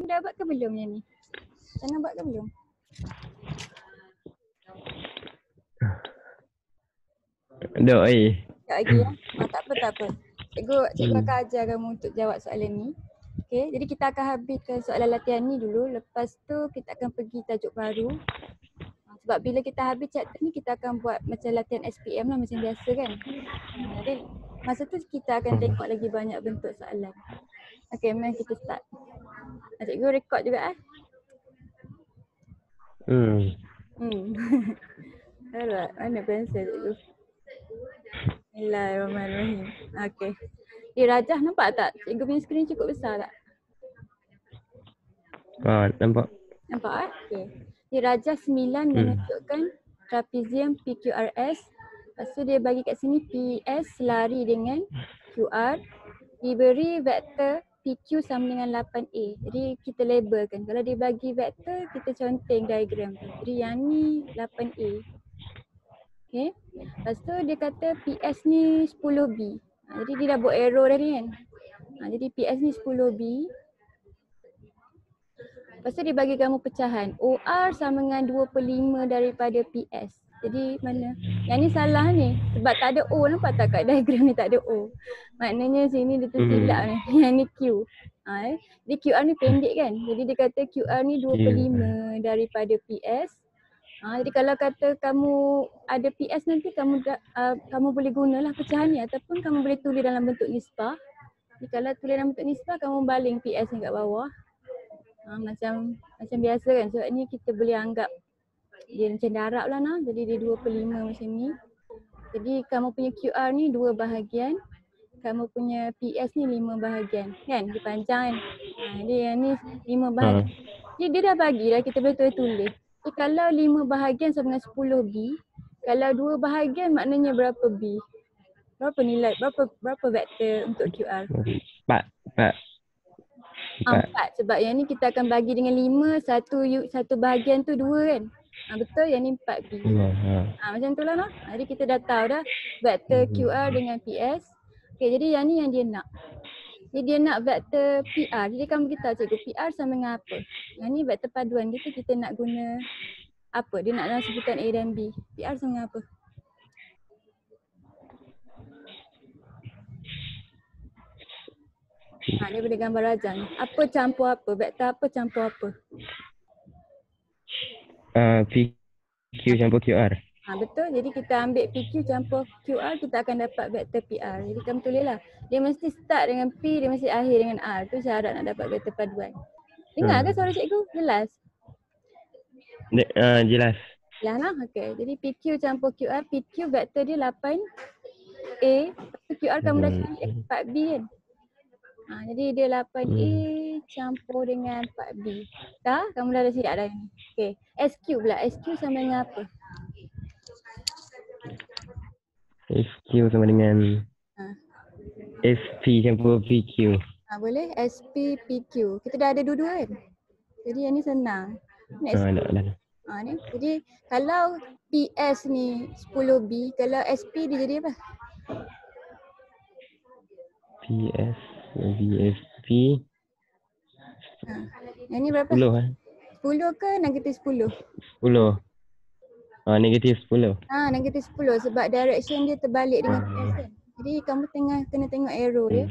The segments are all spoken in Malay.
dah buat ke belum yang ni? Sana buat ke belum? Dok Tak lagi ya? Tak apa, tak apa. Cikgu akan ajar kamu untuk jawab soalan ni. Okay, jadi kita akan habiskan soalan latihan ni dulu. Lepas tu kita akan pergi tajuk baru. Sebab bila kita habis chapter ni kita akan buat macam latihan SPM lah macam biasa kan. Jadi masa tu kita akan tengok lagi banyak bentuk soalan. Okay, mari kita start. Cikgu record juga Alright, mana pensel cikgu? Bismillahirrahmanirrahim. Okay. Rajah nampak tak? Cikgu punya skrin cukup besar tak? Nampak. Nampak Okay. Rajah 9 menunjukkan trapezium PQRS. Lepas tu dia bagi kat sini PS selari dengan QR. Diberi vektor PQ sama dengan 8A. Jadi kita labelkan. Kalau dia bagi vektor, kita conteng diagram tu. Jadi yang ni 8A. Okay. Lepas tu dia kata PS ni 10B. Jadi dia dah buat arrow tadi kan. Jadi PS ni 10B. Lepas tu dia bagi kamu pecahan. OR sama dengan 2/5 daripada PS. Jadi mana? Yang ni salah ni. Sebab tak ada O. Nampak tak kat diagram ni tak ada O. Maknanya sini dia tersilap ni. Yang ni Q. Jadi QR ni pendek kan. Jadi dia kata QR ni 2/5 daripada PS. Jadi kalau kata kamu ada PS nanti kamu boleh gunalah pecahan ni ataupun kamu boleh tulis dalam bentuk nisbah. Jadi kalau tulis dalam bentuk nisbah kamu baling PS ni kat bawah. Macam biasa kan. Sebab ni kita boleh anggap dia macam darab lah nah. Jadi dia 2/5 macam ni. Jadi kamu punya QR ni 2 bahagian. Kamu punya PS ni 5 bahagian. Kan? Dia panjang kan. Jadi yang ni 5 bahagian. Jadi dia dah bagi dah kita boleh tulis. Jadi kalau 5 bahagian sama dengan 10B. Kalau 2 bahagian maknanya berapa B? Berapa nilai? Berapa vektor untuk QR? 4. 4 sebab yang ni kita akan bagi dengan 5, satu bahagian tu 2 kan. Betul, yang ni 4B. Macam tu lah noh. Jadi kita dah tahu dah vektor QR dengan PS. Okay, jadi yang ni yang dia nak. Jadi dia nak vektor PR. Jadi kamu beritahu cikgu PR sama dengan apa? Yang ni vektor paduan kita nak guna apa? Dia nak dalam sebutan A dan B. PR sama dengan apa? Daripada gambar rajah ni. Apa campur apa? Vektor apa campur apa? PQ campur QR. Betul. Jadi kita ambil PQ campur QR, kita akan dapat vektor PR. Jadi kamu tulislah. Dia mesti start dengan P, dia mesti akhir dengan R. Tu syarat nak dapat vektor paduan. Dengar ke suara cikgu? Jelas? Jelas. Jelas lah. Okay. Jadi PQ campur QR, PQ vektor dia 8A. QR kamu dah cari 4B kan? Jadi dia 8A campur dengan 4B. Dah? Kamu dah siap dah ni. Okay. SQ pula. SQ sama dengan apa? SQ sama dengan SP campur PQ. Boleh. SP, PQ. Kita dah ada dua-dua kan? Jadi yang ni senang. Dah. Ni. Jadi kalau PS ni 10B, kalau SP dia jadi apa? PS, VSP. Yang ni berapa? 10 10 ke negatif 10? 10. Negatif 10. Negatif 10 sebab direction dia terbalik dengan PS kan. Jadi kamu kena tengok arrow dia.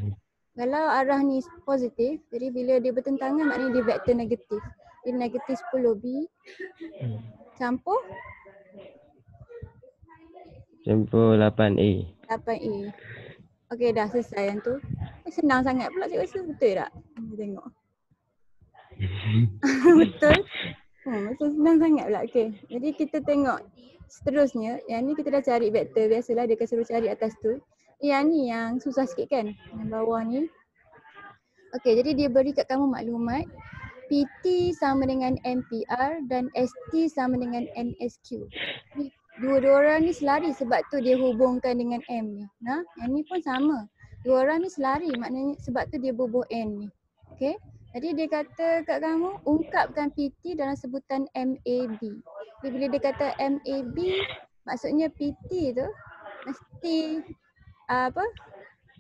Kalau arah ni positif, jadi bila dia bertentangan maknanya dia vektor negatif. Jadi negatif 10B campur 8A. 8A. Okey dah selesai yang tu. Senang sangat pula cikgu rasa. Betul tak? Kita tengok. Betul. Macam senang sangat pula. Okey. Jadi kita tengok seterusnya. Yang ni kita dah cari vektor. Biasalah dia akan suruh cari atas tu. Yang ni yang susah sikit kan. Yang bawah ni. Okey, jadi dia beri kat kamu maklumat. PT sama dengan MPR dan ST sama dengan NSQ. Dua-dua orang ni selari sebab tu dia hubungkan dengan M ni. Yang ni pun sama. Dua orang ni selari maknanya sebab tu dia bubuh N ni. Okey. Jadi dia kata kat kamu ungkapkan PT dalam sebutan MAB. Jadi bila dia kata MAB maksudnya PT tu mesti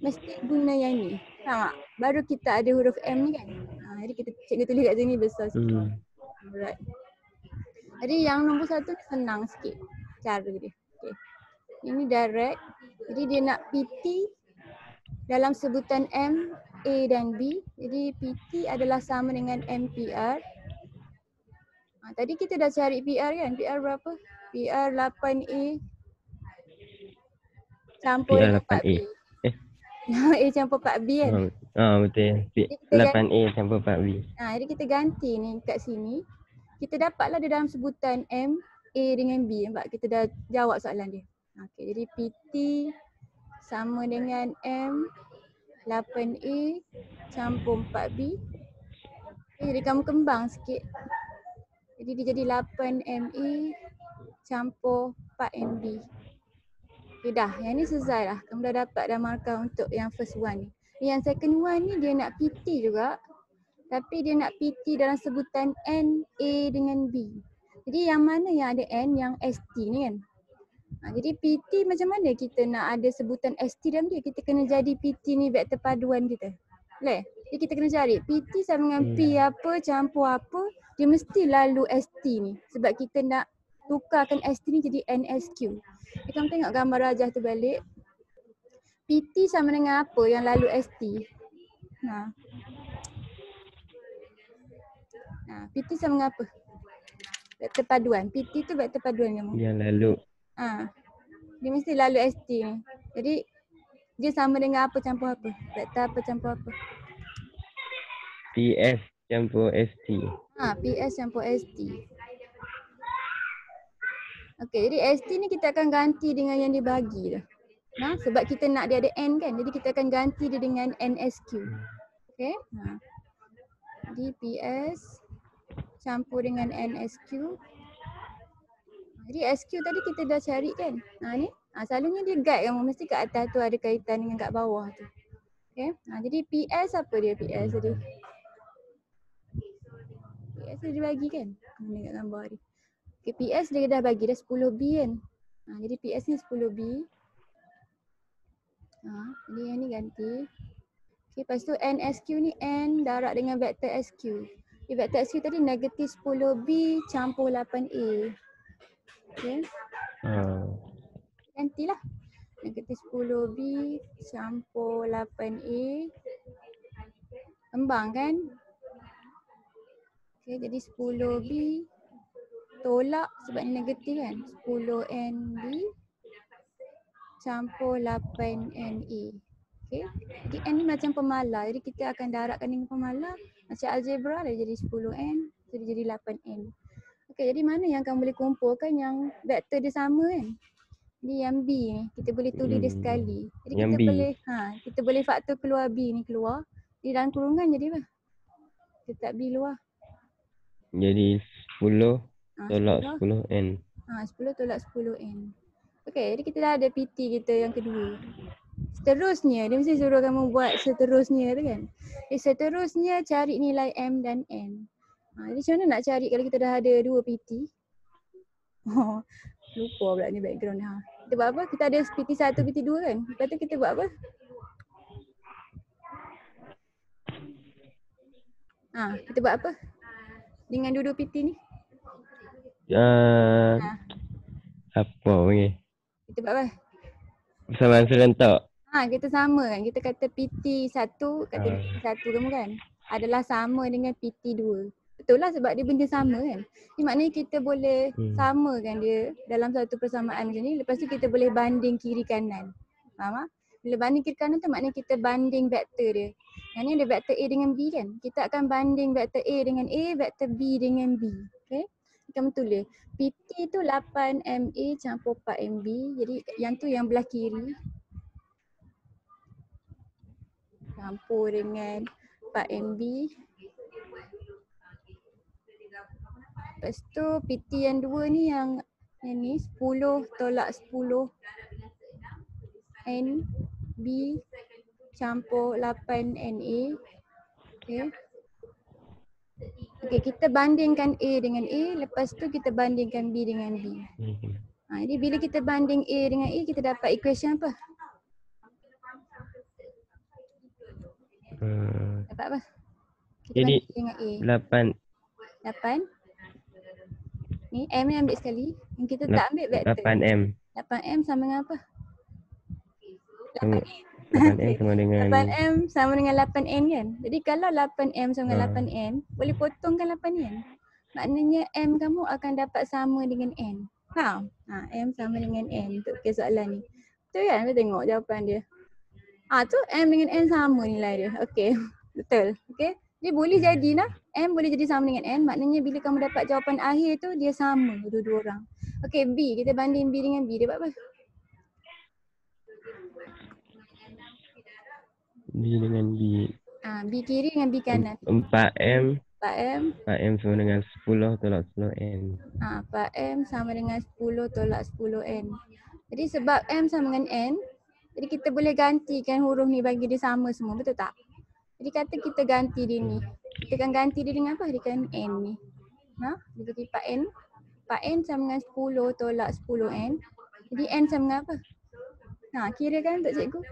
mesti guna yang ni. Faham tak? Baru kita ada huruf M ni kan. Jadi kita cikgu tulis kat sini besar sikit. Alright. Jadi yang nombor 1 ni senang sikit cara dia. Okay. Ini direct. Jadi dia nak PT dalam sebutan M, A dan B. Jadi PT adalah sama dengan MPR. Tadi kita dah cari PR kan? PR berapa? PR 8A campur PR dengan 8A. 4B. A campur 4B kan? Betul. Jadi kita 8A campur 4B. jadi kita ganti ni kat sini. Kita dapatlah dia dalam sebutan M, A dengan B. Nampak? Kita dah jawab soalan dia. Okay, jadi PT sama dengan M 8A campur 4B. Okay, jadi kamu kembang sikit. Jadi dia jadi 8MA campur 4MB. Okay dah, yang ni selesai dah. Kamu dah dapat dah markah untuk yang first one ni. Yang second one ni dia nak PT juga. Tapi dia nak PT dalam sebutan N, A dengan B. Jadi yang mana yang ada N, yang ST ni kan? Jadi PT macam mana kita nak ada sebutan ST dalam dia? Kita kena jadi PT ni vektor paduan kita. Boleh? Jadi kita kena cari PT sama dengan P apa, campur apa. Dia mesti lalu ST ni. Sebab kita nak tukarkan ST ni jadi NSQ. Jadi kamu tengok gambar rajah tu balik. PT sama dengan apa yang lalu ST? PT sama dengan apa? Vektor paduan. PT tu vektor paduan kamu. Yang lalu. Dia mesti lalu ST ni. Jadi dia sama dengan apa campur apa? Vektor apa campur apa? PS campur ST. PS campur ST. Okey, jadi ST ni kita akan ganti dengan yang dibagi dah. Sebab kita nak dia ada N kan. Jadi kita akan ganti dia dengan NSQ. Okey. Jadi PS campur dengan NSQ. Jadi SQ tadi kita dah cari kan. Ni. Selalunya dia guide kamu. Mesti kat atas tu ada kaitan dengan kat bawah tu. Okay. Jadi PS apa dia PS tadi? PS dia bagi kan? Mana kat gambar ni. Okay, PS dia dah bagi dah 10B kan. Jadi PS ni 10B. Jadi yang ni ganti. Okay, lepas tu NSQ ni N darab dengan vektor SQ. Okay, vektor SQ tadi negatif 10B campur 8A. Okay. Gantilah. Negatif 10B campur 8A. Kembang kan? Okay, jadi 10B tolak sebab ni negatif kan? 10NB campur 8NA. Okay. Jadi N ni macam pemalar. Jadi kita akan darabkan dengan pemalar. Macam algebra dia jadi 10N. Jadi 8N. Okay, jadi mana yang kamu boleh kumpulkan yang vektor dia sama kan? Jadi yang B ni kita boleh tulis dia sekali. Jadi yang kita B. boleh kita boleh faktor keluar B ni keluar. Di dalam kurungan jadi apa? Kita tak B luar. Jadi 10 tolak 10N. 10 tolak 10N. Okay, jadi kita dah ada PT kita yang kedua. Seterusnya, dia mesti suruh kamu buat seterusnya tu kan. Seterusnya cari nilai M dan N. Jadi macam mana nak cari kalau kita dah ada 2 PT? Lupa pula ni background. Kita buat apa? Kita ada PT 1, PT 2 kan? Lepas tu kita buat apa? Kita buat apa? Dengan dua-dua PT ni? Apa panggil? Kita buat apa? Persamaan serentak. Kita sama kan. Kita kata PT 1, kata PT 1 kamu kan. Adalah sama dengan PT 2. Betul lah sebab dia benda sama kan. Ini maknanya kita boleh samakan dia dalam satu persamaan macam ni. Lepas tu kita boleh banding kiri kanan. Faham tak? Bila banding kiri kanan tu maknanya kita banding vektor dia. Yang ni ada vektor A dengan B kan. Kita akan banding vektor A dengan A, vektor B dengan B. Okay. Kamu tulis. PT tu 8MA campur 4MB. Jadi yang tu yang belah kiri. Campur dengan 4MB. Lepas tu PT yang dua ni yang ni 10 tolak 10 NB campur 8NA. Okay. Okay, kita bandingkan A dengan A, lepas tu kita bandingkan B dengan B. Jadi bila kita banding A dengan A, kita dapat equation apa? Dapat apa? Kita Jadi banding dengan A. 8 8. Ni M ni ambil sekali. Yang kita tak ambil vektor. 8M. 8M sama dengan apa? Sama 8N. 8M sama dengan 8M sama dengan 8N kan? Jadi kalau 8M sama dengan 8N, boleh potongkan 8N. Maknanya M kamu akan dapat sama dengan N. Faham? M sama dengan N untuk kes soalan ni. Betul kan? Kita tengok jawapan dia. Tu M dengan N sama nilai dia. Okey. Betul. Okey. Dia boleh jadi lah. M boleh jadi sama dengan N. Maknanya bila kamu dapat jawapan akhir tu, dia sama dua-dua orang. Okey, B. Kita banding B dengan B. Dia dapat apa? B dengan B. B kiri dengan B kanan. 4M. 4M. 4M sama dengan 10 tolak 10N. 4M sama dengan 10 tolak 10N. Jadi sebab M sama dengan N, jadi kita boleh gantikan huruf ni bagi dia sama semua. Betul tak? Jadi kata kita ganti dia ni. Kita akan ganti dia dengan apa? Dengan N ni. Dia jadi 4N. 4N sama dengan 10 tolak 10N. Jadi N sama dengan apa? Kira kan untuk cikgu?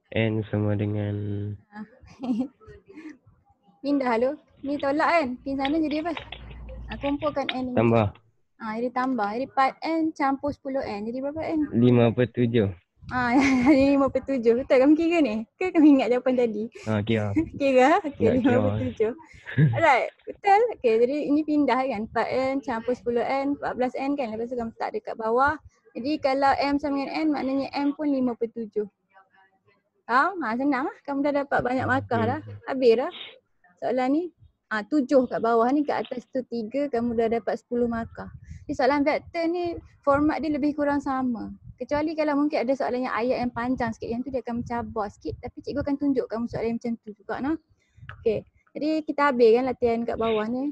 N sama dengan Pindah lu. Ni tolak kan? Pin sana jadi apa? Kumpulkan N ni. tambah Jadi tambah. Jadi 4N campur 10N. Jadi berapa N? 5/7. Jadi 5/7. Betul kamu kira ni? Ke kamu ingat jawapan tadi? Kira. Kira? Okey, Nak 5/7. Alright, betul. Okey, jadi ini pindah kan? 4N campur 10N, 14N kan? Lepas tu kamu letak dekat bawah. Jadi kalau M sama dengan N, maknanya M pun 5/7. Senang lah. Kamu dah dapat banyak markah dah. Habis dah soalan ni. 7 kat bawah ni, kat atas tu 3, kamu dah dapat 10 markah. Jadi soalan vektor ni format dia lebih kurang sama. Kecuali kalau mungkin ada soalan yang ayat yang panjang sikit, yang tu dia akan mencabar sikit, tapi cikgu akan tunjuk kamu soalan macam tu juga nah. Okey. Jadi kita habiskan latihan kat bawah ni.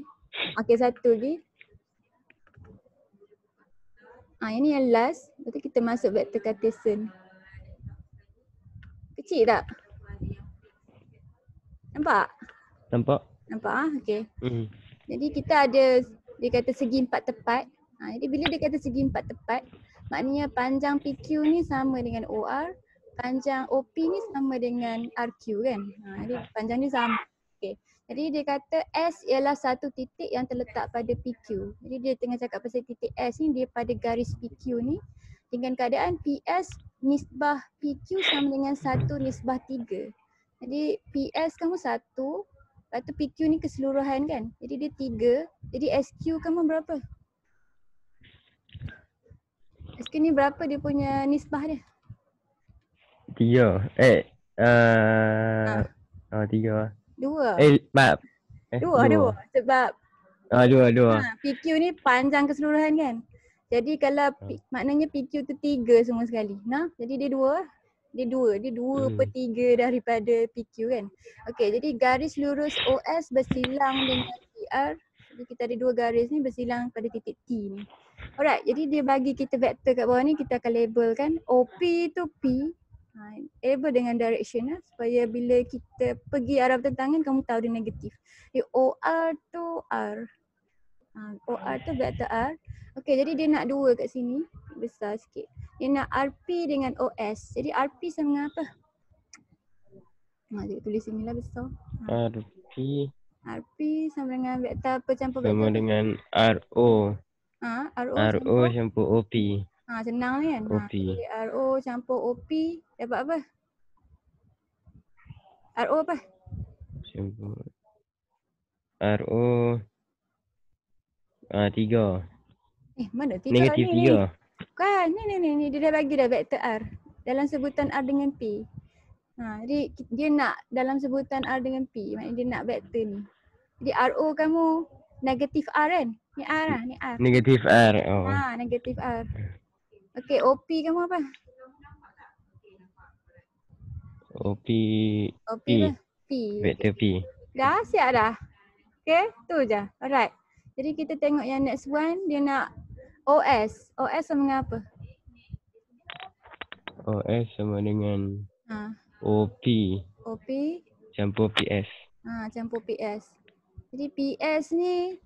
Okey, satu lagi. Ini yang last. Lepas tu kita masuk vektor Cartesian. Kecil tak? Nampak? Nampak? Okey. Jadi kita ada, dia kata segi 4 tepat. Jadi bila dia kata segi 4 tepat, maknanya panjang PQ ni sama dengan OR, panjang OP ni sama dengan RQ kan. Jadi panjang ni sama. Okey. Jadi dia kata S ialah satu titik yang terletak pada PQ. Jadi dia tengah cakap pasal titik S ni, dia pada garis PQ ni dengan keadaan PS nisbah PQ sama dengan 1 nisbah 3. Jadi PS kamu 1, lepas tu PQ ni keseluruhan kan. Jadi dia 3. Jadi SQ kamu berapa? SQ ni berapa dia punya nisbah dia? 3. 3. 2. 4. 2. Sebab 2. PQ ni panjang keseluruhan kan. Jadi kalau maknanya PQ tu 3 semua sekali. Jadi dia 2. Dia 2/3 daripada PQ kan. Okey, jadi garis lurus OS bersilang dengan PR. Jadi kita ada 2 garis ni bersilang pada titik T ni. Alright, jadi dia bagi kita vektor kat bawah ni, kita akan labelkan OP tu P. Label dengan direction supaya bila kita pergi arah bertentangan kamu tahu dia negatif. Jadi OR tu R. OR tu vektor R. Okey, jadi dia nak 2 kat sini. Besar sikit. Dia nak RP dengan OS. Jadi RP sama dengan apa? Dia tulis sini lah besar. RP sama dengan vektor apa campur vektor? Sama dengan RO. RO campur OP. Senang kan? OP. Jadi RO campur OP dapat apa? RO apa? Campur RO 3. Mana 3 Negatif ni? 3. Bukan, ni dia dah bagi dah vektor R dalam sebutan R dengan P. Jadi dia nak dalam sebutan R dengan P, maknanya dia nak vektor ni. Jadi RO kamu negatif R kan? Ni R lah, ni R. Negatif R. Negatif R. Okey, OP kamu apa? OP OP P. apa? P. Vektor P. Dah siap dah? Okey, tu je. Alright. Jadi kita tengok yang next one, dia nak OS. OS sama dengan apa? OS sama dengan OP OP campur PS. Campur PS. Jadi PS ni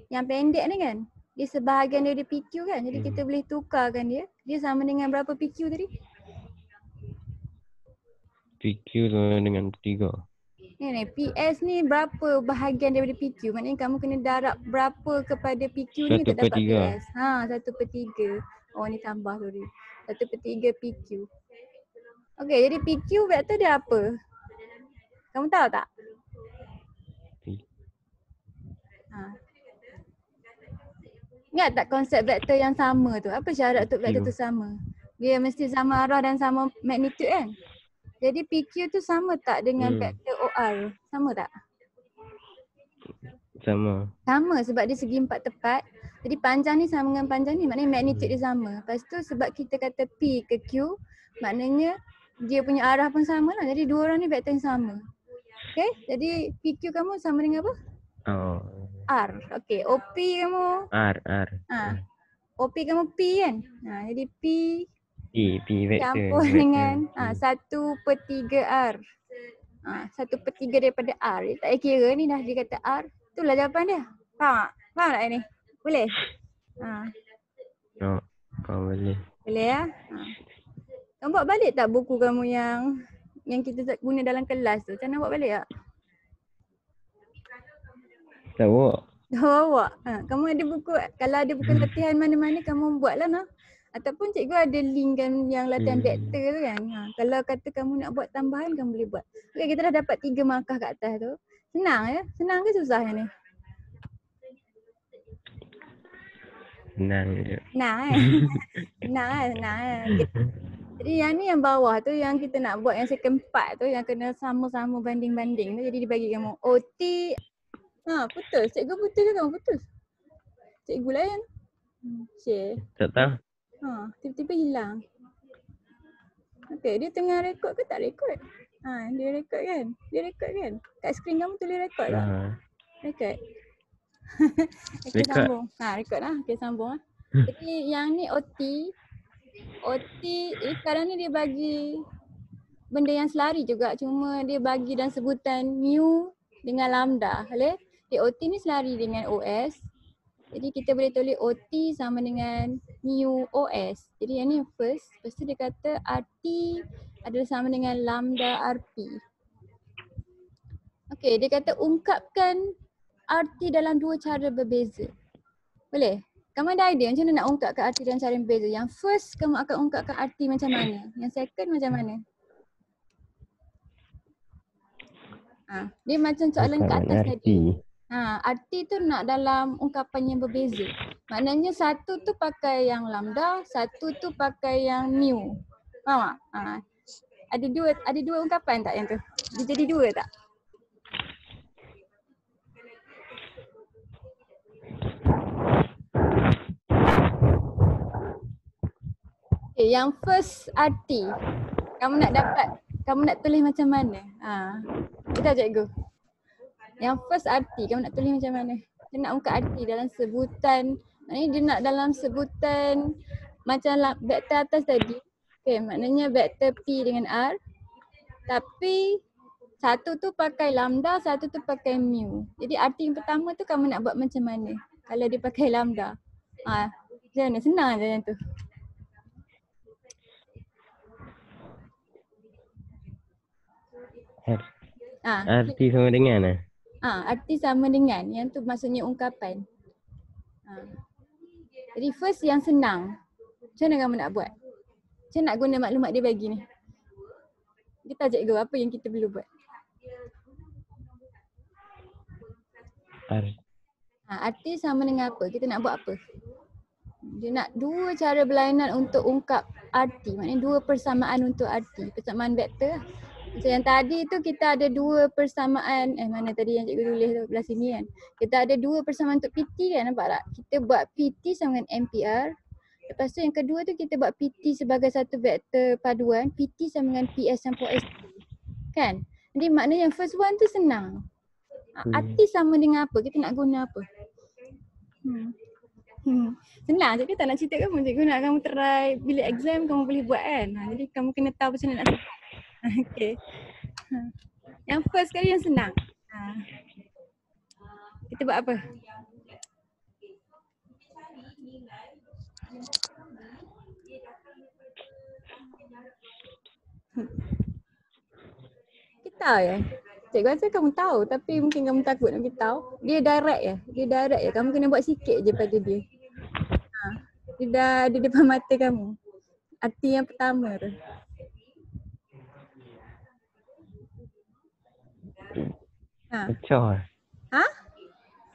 yang pendek ni kan, dia sebahagian dari PQ kan. Jadi kita boleh tukarkan dia. Dia sama dengan berapa PQ tadi? PQ sama dengan 3. Ni PS ni berapa bahagian daripada PQ? Maknanya kamu kena darab berapa kepada PQ ni untuk dapat 1/3. PS. 1/3. Oh ni tambah sorry. 1/3 PQ. Okey, jadi PQ vektor dia apa? Kamu tahu tak? Ingat tak konsep vektor yang sama tu? Apa syarat untuk vektor tu sama? Dia mesti sama arah dan sama magnitude kan? Jadi PQ tu sama tak dengan vektor OR? Sama tak? Sama. Sama sebab dia segi empat tepat. Jadi panjang ni sama dengan panjang ni, maknanya magnitude dia sama. Lepas tu sebab kita kata P ke Q, maknanya dia punya arah pun sama lah. Jadi dua orang ni vektor yang sama. Okay, jadi PQ kamu sama dengan apa? Oh. R. Okay, OP kamu? R. OP kamu P kan? Jadi P vektor. campur dengan 1/3 R. 1/3 daripada R. Dia tak kira ni dah dia kata R. Itulah jawapan dia. Faham tak? Faham tak ni? Boleh? Kau boleh. Boleh ya? Kamu bawa balik tak buku kamu yang kita guna dalam kelas tu? Macam mana bawa balik tak? Tak bawa. Dah bawa? Kamu ada buku, kalau ada buku latihan mana-mana kamu buatlah nah. Ataupun cikgu ada link kan yang latihan vektor tu kan. Kalau kata kamu nak buat tambahan kamu boleh buat. Okay, kita dah dapat 3 markah kat atas tu. Senang ya? Senang ke susah yang ni? Senang je. Senang kan? Senang kan? Okay. Jadi yang ni yang bawah tu yang kita nak buat yang second part tu yang kena sama-sama banding-banding tu. Jadi dibagi kamu OT. Putus. Cikgu putus ke kamu putus? Cikgu layan. Share. Tak tahu. Tiba-tiba hilang. Okay, dia tengah rekod ke tak rekod? Dia rekod kan? Dia rekod kan? Kat skrin kamu tulis rekod tak? Rekod. Okay, sambung. Rekod lah. Okay, sambung lah. Jadi yang ni OT. OT sekarang ni dia bagi benda yang selari juga. Cuma dia bagi dalam sebutan mu dengan lambda. Boleh? OT ni selari dengan OS. Jadi kita boleh tulis OT sama dengan mu OS. Jadi yang ni first. Lepas tu dia kata RT adalah sama dengan lambda RP. Okay, dia kata ungkapkan RT dalam dua cara berbeza. Boleh? Kamu ada idea macam mana nak ungkapkan RT dalam cara yang berbeza? Yang first kamu akan ungkapkan RT macam mana? Yang second macam mana? Dia macam soalan kat atas tadi. RT tu nak dalam ungkapan yang berbeza. Maknanya satu tu pakai yang lambda, satu tu pakai yang mu. Faham tak? Ada dua ungkapan tak yang tu? Dia jadi dua tak? Okay, yang first RT kamu nak tulis macam mana? Kita cikgu. Yang first RT kamu nak tulis macam mana? Dia nak ungkap RT dalam sebutan, maknanya dia nak dalam sebutan macam vektor atas tadi. Okay, maknanya vektor P dengan R. Tapi satu tu pakai lambda, satu tu pakai mu. Jadi RT yang pertama tu kamu nak buat macam mana? Kalau dia pakai lambda. Macam mana? Senang je yang tu. RT sama dengan arti sama dengan, yang tu maksudnya ungkapan. Jadi first yang senang. Macam mana kamu nak buat? Macam nak guna maklumat dia bagi ni? Kita cikgu apa yang kita perlu buat? Arti sama dengan apa? Kita nak buat apa? Dia nak dua cara berlainan untuk ungkap arti. Maknanya dua persamaan untuk arti. Persamaan vektor lah. So yang tadi tu kita ada dua persamaan, mana tadi yang cikgu tulis tu belah sini kan. Kita ada dua persamaan untuk PT kan, nampak tak? Kita buat PT sama dengan MPR. Lepas tu yang kedua tu kita buat PT sebagai satu vektor paduan, PT sama dengan PS campur ST. Kan? Jadi maknanya yang first one tu senang. Arti sama dengan apa? Kita nak guna apa? Senang, cikgu tak nak cerita kamu. Cikgu nak kamu try bilik exam kamu boleh buat kan. Jadi kamu kena tahu macam mana nak buat. Okay. Yang first kali yang senang. Kita buat apa? Kita tahu ya. Cikgu rasa kamu tahu tapi mungkin kamu takut nak beritahu. Dia direct ya. Dia direct ya. Kamu kena buat sikit je pada dia. Dia dah di depan mata kamu. Arti yang pertama tu. Pecah. Ha?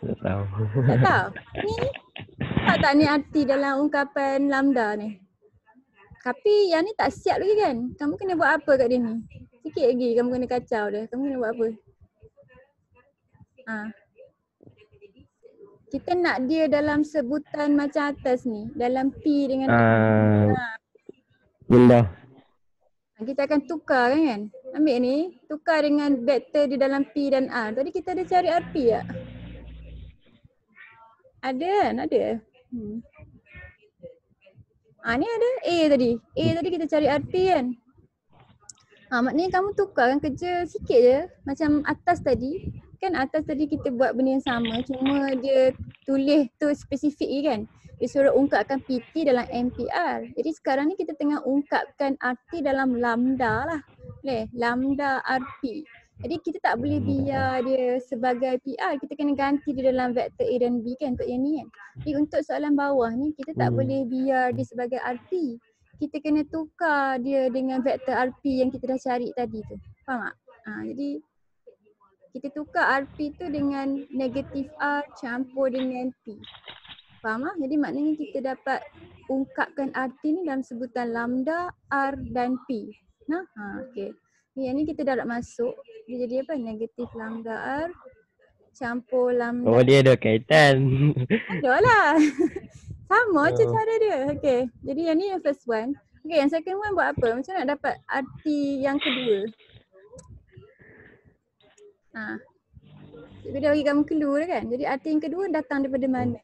Tak tahu. Tak tahu. Ni tak ni arti dalam ungkapan lambda ni. Tapi yang ni tak siap lagi kan? Kamu kena buat apa kat dia ni? Sikit lagi kamu kena kacau dia. Kamu kena buat apa? Kita nak dia dalam sebutan macam atas ni. Dalam P dengan Rendah. Kita akan tukar kan? Ambil ni, tukar dengan vektor di dalam P dan R. Tadi kita ada cari RP tak? Ada kan? Ada. Ni ada A tadi. A tadi kita cari RP kan? Maknanya kamu tukarkan kerja sikit je. Macam atas tadi. Kan atas tadi kita buat benda yang sama. Cuma dia tulis tu spesifik je kan? Dia suruh ungkapkan PT dalam MPR. Jadi sekarang ni kita tengah ungkapkan RT dalam lambda lah. Lambda RP. Jadi kita tak boleh biar dia sebagai PR. Kita kena ganti dia dalam vektor A dan B kan untuk yang ni kan. Jadi untuk soalan bawah ni kita tak boleh biar dia sebagai RP. Kita kena tukar dia dengan vektor RP yang kita dah cari tadi tu. Faham tak? Jadi kita tukar RP tu dengan negatif R campur dengan P. Faham tak? Jadi maknanya kita dapat ungkapkan RT ni dalam sebutan lambda, R dan P. Okay. Yang ni kita dah nak masuk. Dia jadi apa? Negatif lambda R campur lambda. Oh, dia ada kaitan. Ada lah. Sama je cara dia. Okay. Jadi yang ni yang first one. Okay, yang second one buat apa? Macam nak dapat arti yang kedua? Cikgu dah bagi kamu clue dah kan? Jadi arti yang kedua datang daripada mana?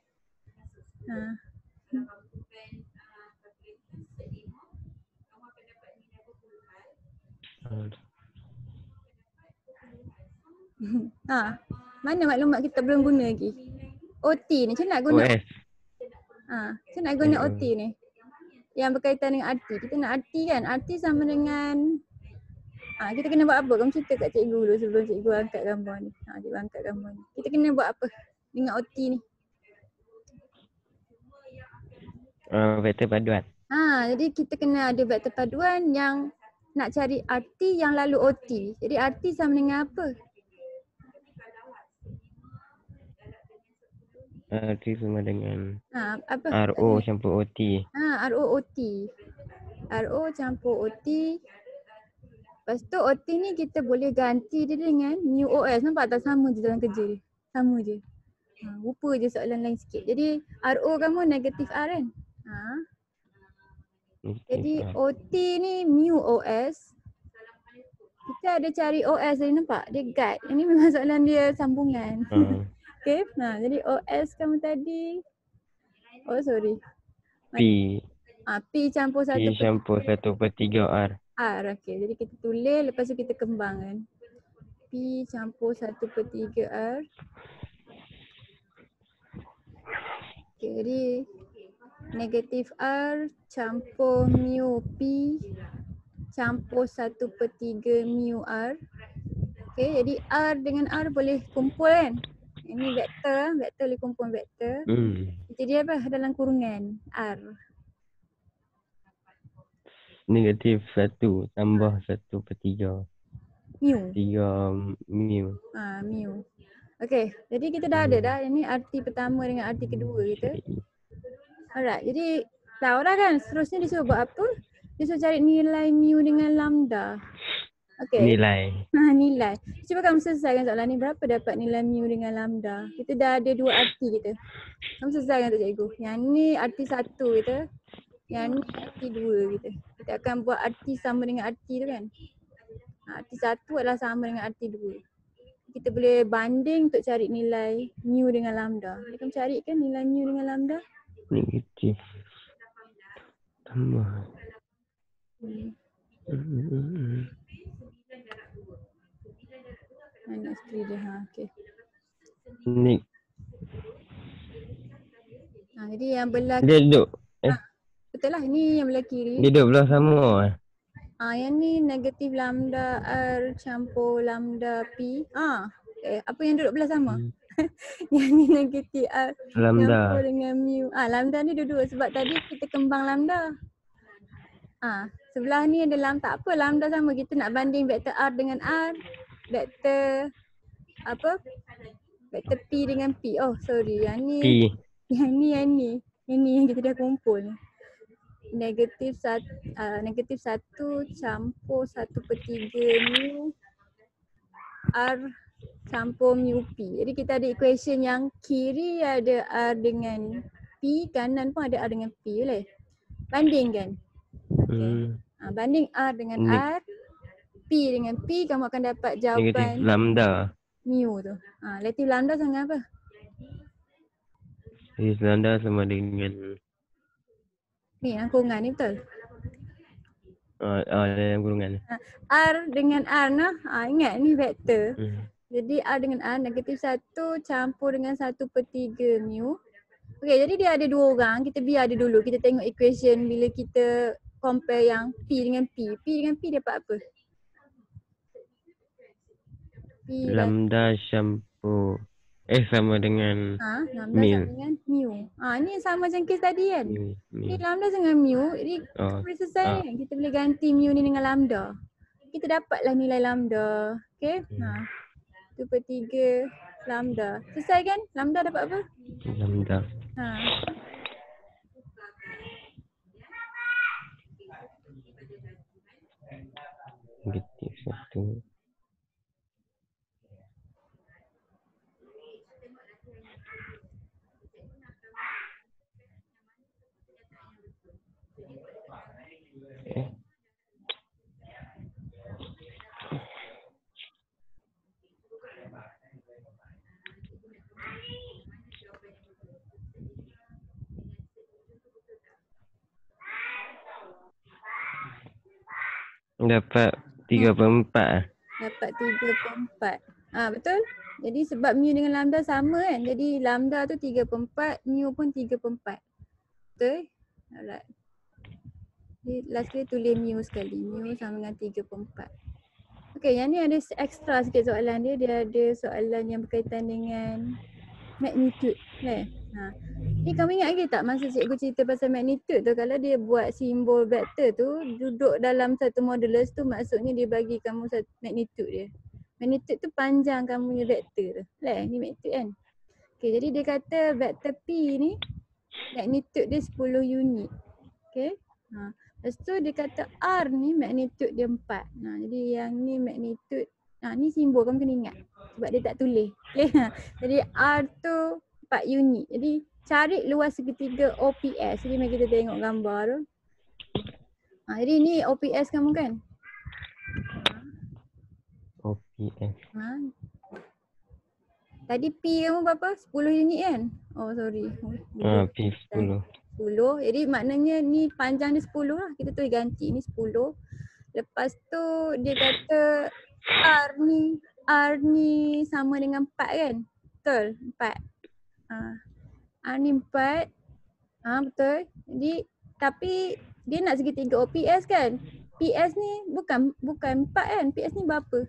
Mana maklumat kita belum guna lagi? OT ni, macam nak guna? Macam nak guna OT ni? Yang berkaitan dengan arti. Kita nak arti kan? Arti sama dengan kita kena buat apa? Kamu cerita kat cikgu dulu sebelum cikgu angkat gambar ni. Cikgu angkat gambar ni. Kita kena buat apa dengan OT ni? Vektor paduan. Jadi kita kena ada vektor paduan yang nak cari arti yang lalu OT. Jadi arti sama dengan apa? Arti sama dengan apa? RO campur OT. RO OT. RO campur OT. Lepas tu OT ni kita boleh ganti dia dengan mu OS. Nampak tak? Sama je dalam kerja dia. Sama je. Rupa je soalan lain sikit. Jadi RO kamu negatif R kan? Jadi OT ni mu OS. Kita ada cari OS tadi, nampak? Dia guide. Ini memang soalan dia sambungan. Okay. Jadi OS kamu tadi. Sorry. P. P campur 1/3 P campur 1/3 R. R. Okay. Jadi kita tulis, lepas tu kita kembangkan. P campur 1/3 R. Okay. Jadi negatif R campur mu P campur 1/3 mu R. Okay. Jadi R dengan R boleh kumpul kan? Ini vektor, vektor boleh kumpul vektor. Jadi apa? Dalam kurungan R. Negatif 1 tambah 1/3. Mu. 3 mu. Mu. Okay, jadi kita dah ada dah. Ini arti pertama dengan arti kedua kita. Alright, jadi tahu dah kan seterusnya dia suruh buat apa? Dia suruh cari nilai mu dengan lambda. Okay. Nilai. Nilai. Cuba kamu selesaikan soalan ni. Berapa dapat nilai mu dengan lambda? Kita dah ada dua arti kita. Kamu selesaikan untuk cikgu. Yang ni arti satu kita. Yang ni arti dua kita. Kita akan buat arti sama dengan arti tu kan. Arti satu adalah sama dengan arti dua. Kita boleh banding untuk cari nilai mu dengan lambda. Jadi kamu cari kan nilai mu dengan lambda? Negatif. Tambah. Nak screen dia. Okay. Ni. Jadi yang belah dia duduk. betul lah, ini yang belah kiri. Dia duduk belah sama. Yang ni negatif lambda R campur lambda P. Apa yang duduk belah sama? Yang ni negatif R campur Lambda. dengan mu. Lambda ni dua-dua sebab tadi kita kembang lambda. Sebelah ni ada lambda. Tak apa, lambda sama. Kita nak banding vektor R dengan R. Vektor apa? Vektor P dengan P. Oh sorry, yang ni. P. Yang ni yang kita dah kumpul. Negatif 1 campur 1/3 mu R campur mu P. Jadi kita ada equation yang kiri ada R dengan P, kanan pun ada R dengan P, boleh? Bandingkan. Okay. Banding R dengan R, P dengan P, kamu akan dapat jawapan negatif lambda. Mu tu. Negatif lambda sama apa? Negatif lambda sama dengan Ni yang kurungan ni betul? dalam kurungan. R dengan R nah. Ingat ni vektor. Jadi R dengan R negatif 1 campur dengan 1/3 mu. Okay, jadi dia ada dua orang. Kita biar dia dulu. Kita tengok equation bila kita compare yang P dengan P. P dengan P dapat apa? P lambda campur sama dengan lambda sama dengan mu. Ni sama macam kes tadi kan? Ni lambda dengan mu. Jadi boleh selesai kan? Kita boleh ganti mu ni dengan lambda. Kita dapatlah nilai lambda. Okay? 2/3 lambda. Selesai kan? Lambda dapat apa? Lambda. Negatif 1. Dapat 3/4. Dapat 3/4. Betul? Jadi sebab mu dengan lambda sama kan? Jadi lambda tu 3/4, mu pun 3/4. Betul? Alright. Jadi last kali tulis mu sekali. Mu sama dengan 3/4. Okay, yang ni ada extra sikit soalan dia. Dia ada soalan yang berkaitan dengan magnitude. Ni kamu ingat lagi tak masa cikgu cerita pasal magnitude tu, kalau dia buat simbol vektor tu duduk dalam satu modulus tu, maksudnya dia bagi kamu satu magnitude dia. Magnitude tu panjang kamu punya vektor tu. Ni magnitude kan. Okay, jadi dia kata vektor P ni magnitude dia 10 unit. Okay. Lepas tu dia kata R ni magnitude dia 4. Jadi yang ni magnitude, ni simbol kamu kena ingat sebab dia tak tulis. Okay. Jadi R tu 4 unit. Jadi cari luas segitiga OPS. Jadi mari kita tengok gambar tu. Jadi ni OPS kamu kan? OPS. Tadi P kamu berapa? 10 unit kan? Oh sorry. P 10. 10. Jadi maknanya ni panjang dia 10 lah. Kita tulis ganti ni 10. Lepas tu dia kata R ni sama dengan 4 kan? Betul? 4. R ni 4. Betul. Jadi tapi dia nak segitiga OPS kan? PS ni bukan 4 kan? PS ni berapa?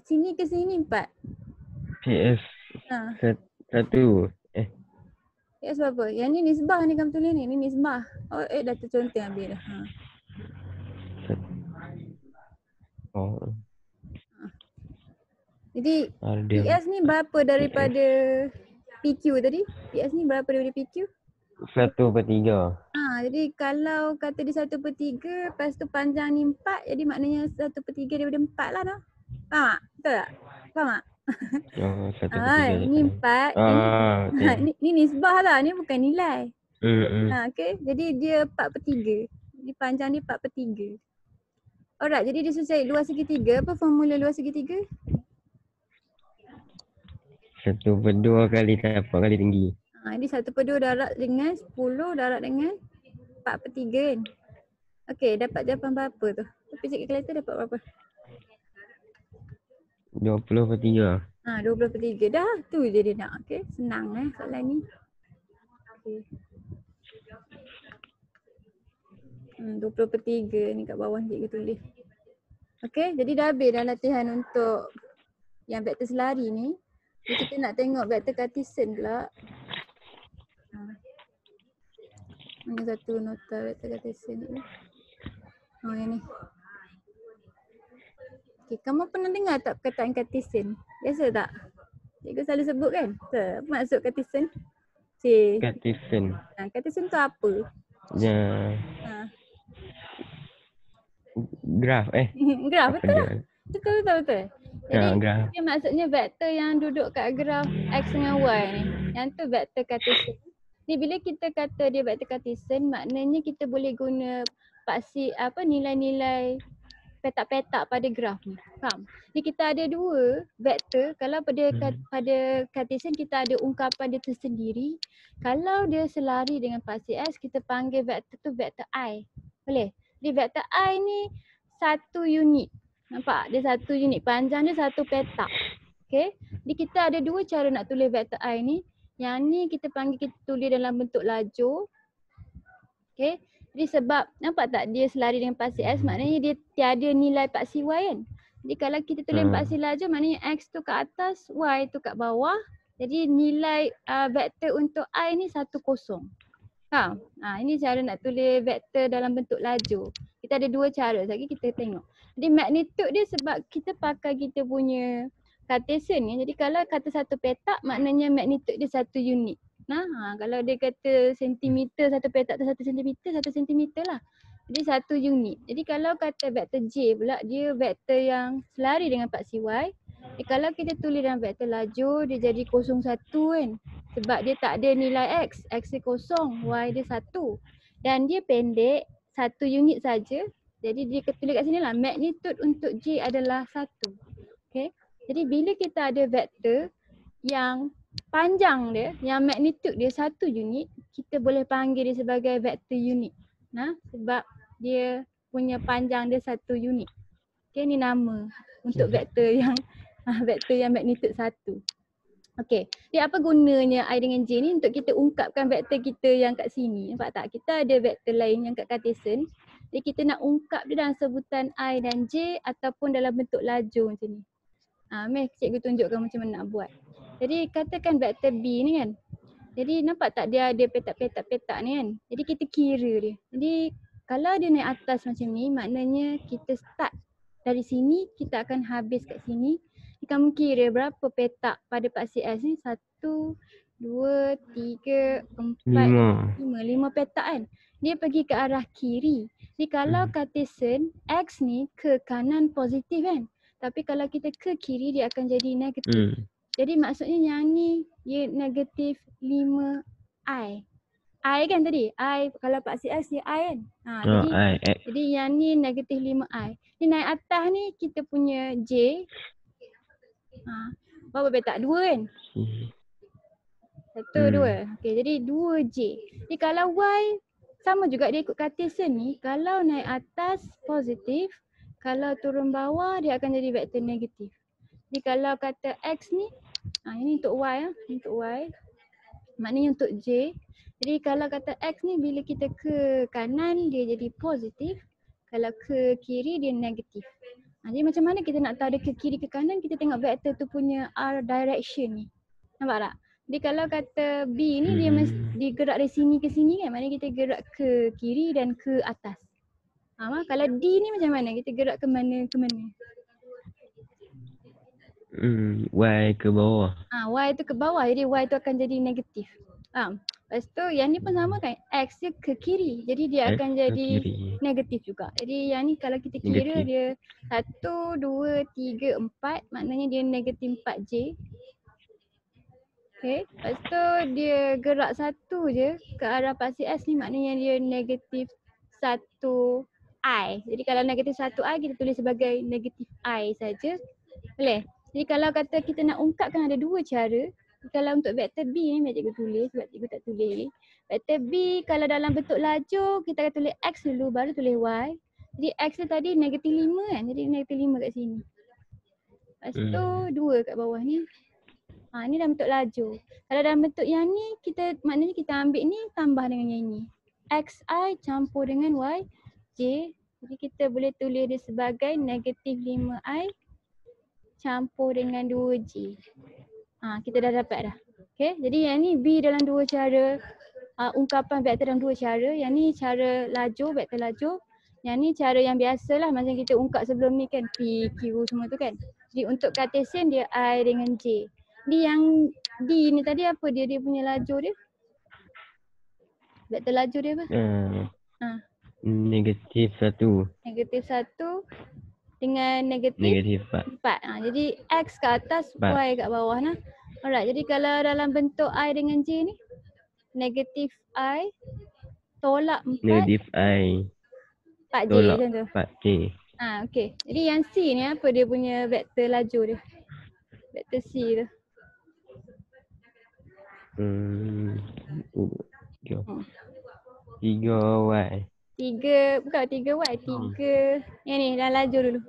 Sini ke sini 4. PS 1. PS berapa? Yang ni nisbah ni kamu tulis ni. Ni nisbah. Dah terconteng habis dah. Jadi PS ni berapa daripada PQ tadi? PS ni berapa daripada PQ? 1/3. Jadi kalau kata dia 1/3, lepas tu panjang ni 4, jadi maknanya 1/3 daripada 4 lah dah. Faham tak? Betul tak? Faham tak? 1/3. Ni 4. Ni nisbah lah, ni bukan nilai. Okay, jadi dia 4/3. Jadi panjang dia 4/3. Alright, jadi dia selesai luas segitiga. Apa formula luas segitiga? 1/2 kali tapak kali tinggi. Jadi 1/2 darab dengan 10 darab dengan 4/3 kan? Okay, dapat jawapan berapa tu? Tapi cik kalkulator dapat berapa? 20/3. 20/3. Dah tu je dia nak. Okay, senang soalan ni. Okay. 20/3 ni kat bawah cikgu tulis. Okay, jadi dah habis dah latihan untuk yang vektor selari ni. Jadi kita nak tengok vektor Cartesian pula. Ini satu nota vektor Cartesian ni. Yang ni. Okay, kamu pernah dengar tak perkataan Cartesian? Biasa tak? Cikgu selalu sebut kan? Apa maksud Cartesian? Cartesian. Cartesian tu apa? Ya. Graf graf, betul dia? lah. Betul. Jadi graf. dia maksudnya vektor yang duduk kat graf X dengan Y ni. Yang tu vektor Cartesian. Ni bila kita kata dia vektor Cartesian, maknanya kita boleh guna nilai-nilai petak-petak pada graf ni. Faham? Jadi kita ada dua vektor. Kalau pada Cartesian kita ada ungkapan dia tersendiri. Kalau dia selari dengan paksi S, kita panggil vektor tu vektor I. Boleh? Jadi vektor I ni satu unit. Nampak? Dia satu unit. Panjang dia satu petak. Okay? Jadi kita ada dua cara nak tulis vektor I ni. Yang ni kita tulis dalam bentuk lajur. Okay? Jadi sebab nampak tak dia selari dengan paksi S, maknanya dia tiada nilai paksi Y kan. Jadi kalau kita tulis paksi lajur, maknanya X tu kat atas, Y tu kat bawah. Jadi nilai vektor untuk I ni 10. Ini cara nak tulis vektor dalam bentuk lajur. Kita ada dua cara, lagi kita tengok. Jadi magnitude dia sebab kita pakai kita punya Cartesian ni. Jadi kalau kata satu petak, maknanya magnitude dia satu unit. Kalau dia kata sentimeter, satu petak tu 1 sentimeter, 1 sentimeter lah. Jadi satu unit. Jadi kalau kata vektor J pula, dia vektor yang selari dengan paksi Y. Kalau kita tulis dalam vektor lajur, dia jadi 0,1 kan. Sebab dia tak ada nilai X. X dia 0, Y dia 1. Dan dia pendek, satu unit saja. Jadi dia tulis kat sini lah, magnitude untuk J adalah 1. Okay. Jadi bila kita ada vektor yang panjang dia, yang magnitude dia 1 unit, kita boleh panggil dia sebagai vektor unit. Sebab dia punya panjang dia 1 unit. Okay, ni nama untuk vektor yang magnitude 1. Okay, jadi apa gunanya I dengan J ni? Untuk kita ungkapkan vektor kita yang kat sini. Nampak tak? Kita ada vektor lain yang kat Cartesian. Jadi kita nak ungkap dia dalam sebutan I dan J ataupun dalam bentuk lajur macam ni. Meh, cikgu tunjukkan macam mana nak buat. Jadi katakan vektor B ni kan. Jadi nampak tak dia ada petak-petak ni kan. Jadi kita kira dia. Jadi kalau dia naik atas macam ni, maknanya kita start dari sini, kita akan habis kat sini. Kamu kira berapa petak pada paksi S ni? 1, 2, 3, 4, 5 petak kan. Dia pergi ke arah kiri. Jadi kalau Cartesian, X ni ke kanan positif kan. Tapi kalau kita ke kiri, dia akan jadi negatif. Jadi maksudnya yang ni dia negatif 5I. I kan tadi? I kalau paksi S dia I kan? Jadi yang ni negatif 5I. Ni naik atas ni kita punya J. Berapa petak? 2 kan? 1, 2. Okay, jadi 2J. Jadi kalau Y sama juga dia ikut Cartesian ni. Kalau naik atas positif, kalau turun bawah dia akan jadi vektor negatif. Jadi kalau kata X ni, ini untuk Y untuk Y. Maknanya untuk J. Jadi kalau kata X ni bila kita ke kanan dia jadi positif. Kalau ke kiri dia negatif. Jadi macam mana kita nak tahu dia ke kiri ke kanan, kita tengok vektor tu punya R direction ni. Nampak tak? Jadi kalau kata B ni dia mesti gerak dari sini ke sini kan. Maknanya kita gerak ke kiri dan ke atas. Kalau D ni macam mana? Kita gerak ke mana ke mana? Y ke bawah. Y tu ke bawah, jadi Y tu akan jadi negatif. Lepas tu yang ni pun sama kan, X dia ke kiri. Jadi dia akan jadi negatif juga. Jadi yang ni kalau kita kira dia 1, 2, 3, 4. Maknanya dia negatif 4J. Okay, lepas tu dia gerak 1 je ke arah paksi S ni, maknanya dia negatif 1I. Jadi kalau negatif 1I kita tulis sebagai negatif I saja. Boleh? Jadi kalau kata kita nak ungkapkan ada dua cara. Kalau untuk vektor B ni cikgu tulis sebab cikgu tak tulis ni. Vektor B kalau dalam bentuk lajur kita akan tulis X dulu baru tulis Y. Jadi X ni tadi negatif 5 kan. Jadi negatif 5 kat sini. Lepas tu 2 kat bawah ni. Ni dalam bentuk lajur. Kalau dalam bentuk yang ni, maknanya kita ambil ni tambah dengan yang ni. XI campur dengan Y. J. Jadi kita boleh tulis dia sebagai negatif 5I campur dengan 2J. Kita dah dapat dah. Okay, jadi yang ni B dalam dua cara, ungkapan vektor dalam dua cara. Yang ni cara lajur, vektor lajur. Yang ni cara yang biasalah macam kita ungkap sebelum ni kan, P, Q semua tu kan. Jadi untuk Cartesian dia I dengan J. Di yang D ni tadi apa dia punya lajur dia? Vektor lajur dia apa? Negatif 1. Negatif 1 dengan Negatif 4. Jadi X kat atas, 4. Y kat bawah nah. Alright, jadi kalau dalam bentuk I dengan J ni, negatif I tolak 4. Negatif I 4J tolak macam tu. 4J. Okey. Jadi yang C ni apa dia punya vektor lajur dia? Vektor C tu. 3Y. 3, bukan 3Y, 3. Yang ni dah lajur dulu.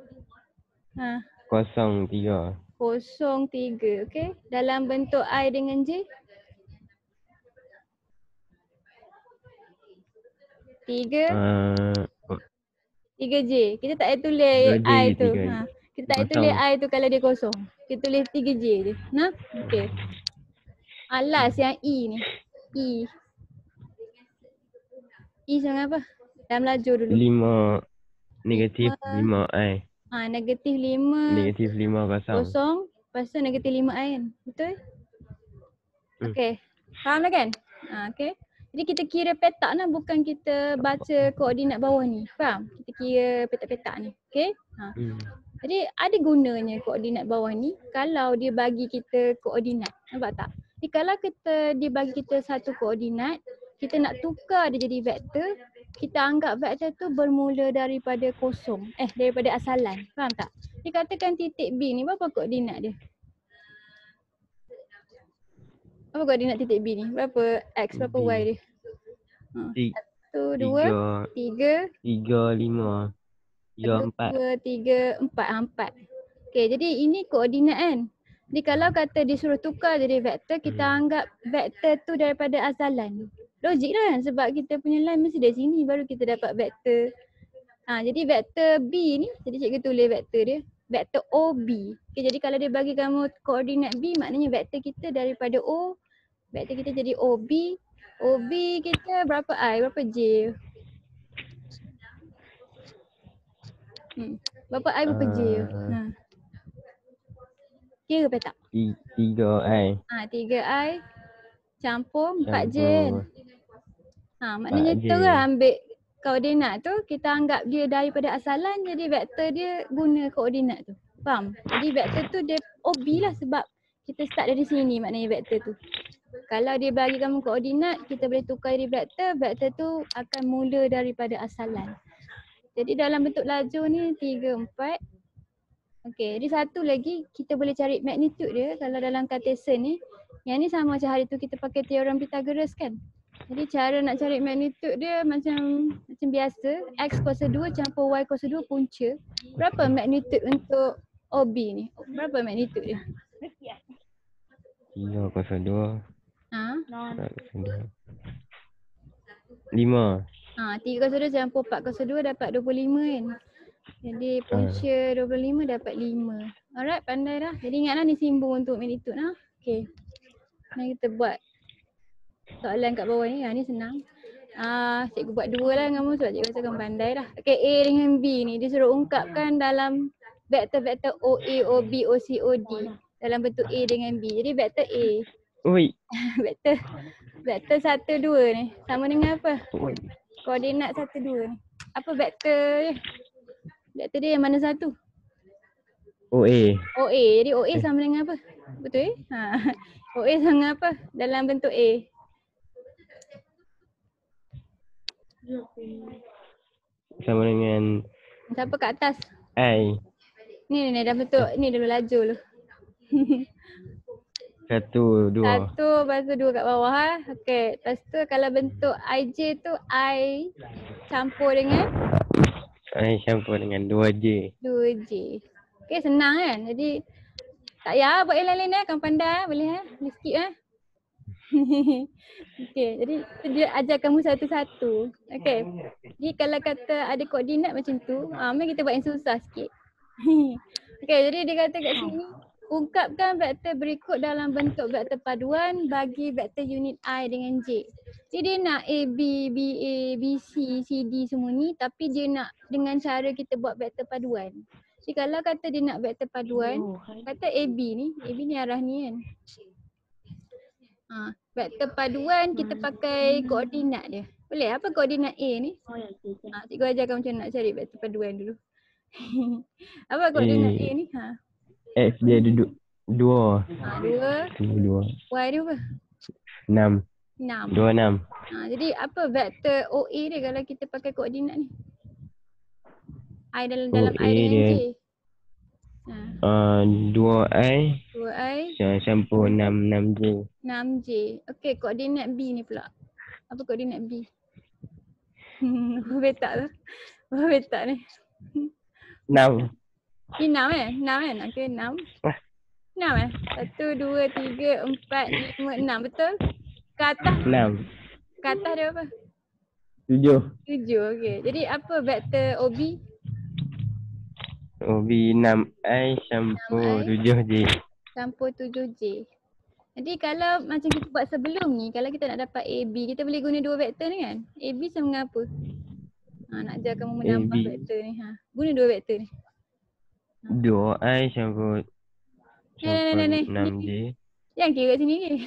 03. 03, okey. Dalam bentuk I dengan J? 3J. Kita tak payah tulis 3J, I tu. 3J. Kita tak payah tulis I tu kalau dia kosong. Kita tulis 3J je. Nah, okey. Last yang E ni. E sama apa? Dalam lajur dulu. 5. Negatif 5I. Negatif 5. Negatif 5 kosong. Lepas tu negatif 5I kan? Betul? Okey. Faham dah kan? Okey. Jadi kita kira petak lah, bukan kita baca koordinat bawah ni. Faham? Kita kira petak-petak ni. Okey? Jadi ada gunanya koordinat bawah ni kalau dia bagi kita koordinat. Nampak tak? Jadi kalau dia bagi kita satu koordinat, kita nak tukar dia jadi vektor, kita anggap vektor tu bermula daripada kosong. Daripada asalan. Faham tak? Jadi katakan titik B ni berapa koordinat dia? Apa koordinat titik B ni? Berapa X, berapa Y dia? 1, 2, 3, 5, 4. 4. Okey, jadi ini koordinat kan? Jadi kalau kata disuruh tukar jadi vektor, kita anggap vektor tu daripada asalan. Logik lah kan? Sebab kita punya line mesti dari sini baru kita dapat vektor. Jadi vektor B ni, jadi cikgu tulis vektor dia. Vektor OB. Okay, jadi kalau dia bagi kamu koordinat B, maknanya vektor kita daripada O, vektor kita jadi OB. OB kita berapa I, berapa J? Berapa I, berapa J? Kira petak? 3I. 3I campur 4J kan? Maknanya 4J. terus ambil koordinat tu, kita anggap dia daripada asalan, jadi vektor dia guna koordinat tu. Faham? Jadi vektor tu dia OB lah sebab kita start dari sini maknanya vektor tu. Kalau dia bagi kamu koordinat, kita boleh tukar jadi vektor, vektor tu akan mula daripada asalan. Jadi dalam bentuk lajur ni 3, 4. Okey, jadi satu lagi kita boleh cari magnitude dia kalau dalam Cartesian ni. Yang ni sama macam hari tu kita pakai teorem Pythagoras kan. Jadi cara nak cari magnitude dia macam biasa, X kuasa 2 campur Y kuasa 2 punca. Berapa magnitude untuk OB ni? Berapa magnitude dia? 3 kuasa 2. 5. 3 kuasa 2 campur 4 kuasa 2 dapat 25 kan. Jadi punca 25 dapat 5. Alright, pandai dah. Jadi ingatlah ni simbol untuk magnitude lah. Okay. Mari kita buat soalan kat bawah ni. Ni senang. Cikgu buat 2 lah dengan kamu sebab cikgu rasakan pandai dah. Okay, A dengan B ni dia suruh ungkapkan dalam vektor-vektor OA, OB, OC, OD dalam bentuk A dengan B. Jadi vektor A. Vektor 1, 2 ni sama dengan apa? Koordinat 1, 2 ni. Apa vektor dia? Vektor dia yang mana satu? OA. OA. Jadi OA sama dengan apa? Betul OA sama dengan apa dalam bentuk A? Sama dengan siapa kat atas? I. Ni dalam bentuk ni dulu lajur dulu. 1, 2. 1, lepas tu 2 kat bawah Okey, lepas tu kalau bentuk IJ tu I campur dengan? I campur dengan 2J. 2J. Okey, senang kan? Jadi tak payah buat yang lain-lain kan, pandai boleh boleh skip Okey, jadi dia ajar kamu satu-satu. Okey. Jadi kalau kata ada koordinat macam tu, mari kita buat yang susah sikit. Okey, jadi dia kata kat sini, ungkapkan vektor berikut dalam bentuk vektor paduan bagi vektor unit I dengan J. Jadi dia nak A, B, A, B, C, D semua ni, tapi dia nak dengan cara kita buat vektor paduan. Jadi kalau kata dia nak vektor paduan, kata AB ni arah ni kan. Vektor paduan kita pakai koordinat dia. Boleh? Apa koordinat A ni? Cikgu ajar kamu macam nak cari vektor paduan dulu. Apa koordinat A ni? X dia duduk 2. 2. Y dia apa? 6. 6. 26. Jadi apa vektor OA dia kalau kita pakai koordinat ni? I dalam I dengan J. 2i. 2i. Campur 6j. 6j. Okey, koordinat B ni pula. Apa koordinat B? Apa petak tu? Apa petak ni? 6. Ni 6 kan? Okey, 6. 6 1, 2, 3, 4, 5, 6. Betul? Ke atas? 6. Ke atas dia apa? 7. 7, okey. Jadi apa vektor OB? OB 6i campur 7j. Campur 7j. Jadi kalau macam kita buat sebelum ni, kalau kita nak dapat AB, kita boleh guna dua vektor ni kan? AB sama dengan apa? Nak ajar kamu menambah vektor ni. Guna dua vektor ni. 2i campur 6j. Yang kira sini ni.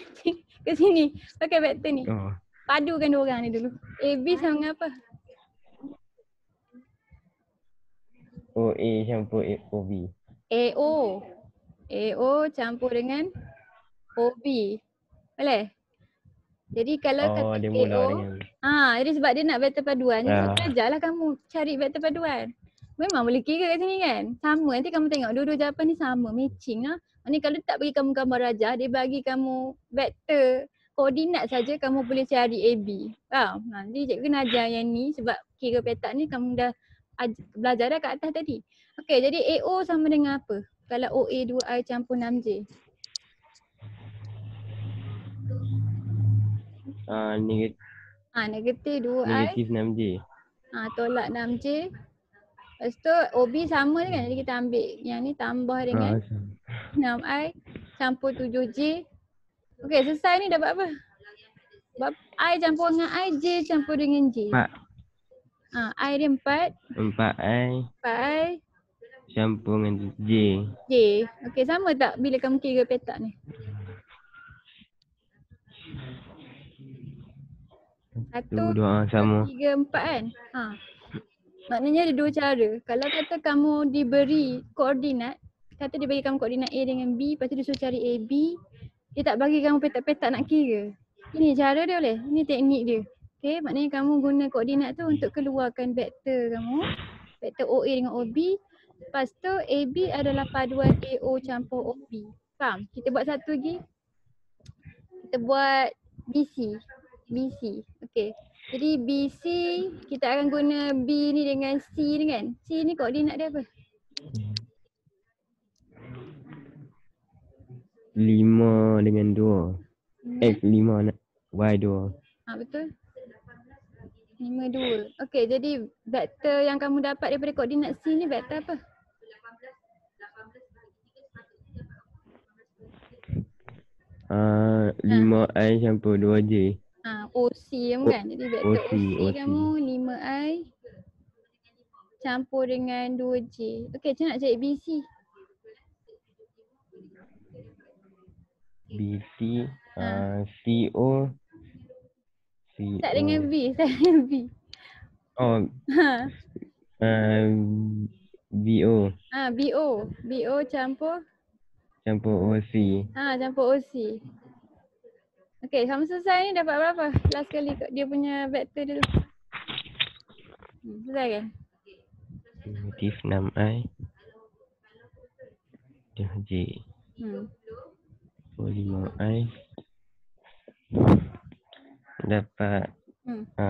Ke sini. Pakai vektor ni. Padukan dua orang ni dulu. AB sama dengan apa? OA campur OB. AO campur dengan OB. Boleh? Jadi kalau kata dia mula AO, dengan jadi sebab dia nak vektor paduan, jadi belajarlah kamu cari vektor paduan. Memang boleh kira kat sini kan? Sama, nanti kamu tengok dua-dua jawapan ni sama, matching lah. Ni kalau tak bagi kamu gambar rajah, dia bagi kamu vektor koordinat saja kamu boleh cari AB. Faham? Nanti cikgu kena ajar yang ni sebab kira petak ni kamu dah belajar dah kat atas tadi. Okey, jadi AO sama dengan apa? Kalau OA 2I campur 6J. Negatif 2I. Negatif 6J. Tolak 6J. Lepas tu OB sama je kan? Jadi kita ambil yang ni tambah dengan 6I campur 7J. Okey, selesai ni dapat apa? I campur dengan I, J campur dengan J. 4. I dia 4. 4i campur dengan J. Okey, sama tak bila kamu kira petak ni? 1, 2, 3, 4 kan? Maknanya ada dua cara. Kalau kata kamu diberi koordinat, kata dia bagi kamu koordinat A dengan B, lepas tu dia suruh cari AB, dia tak bagi kamu petak-petak nak kira. Ini cara dia boleh? Ini teknik dia. Okay, maknanya kamu guna koordinat tu untuk keluarkan vektor kamu, vektor OA dengan OB. Lepas tu AB adalah paduan AO campur OB. Faham? Kita buat satu lagi. Kita buat BC. Okay. Jadi BC kita akan guna B ni dengan C ni kan. C ni koordinat dia apa? 5 dengan 2. X 5 Y 2. Betul. 5, 2. Okey, jadi vektor yang kamu dapat daripada koordinat C ni vektor apa? 5i campur 2j. OC kamu kan? Jadi vektor OC kamu 5i campur dengan 2j. Okey, macam nak cari BC? BC CO. Start dengan B. BO campur OC. Campur OC. Okey, kamu selesai ni dapat berapa? Last kali dia punya vektor dia tu. Selesai kan? Negatif 6i. J. 5i. Dapat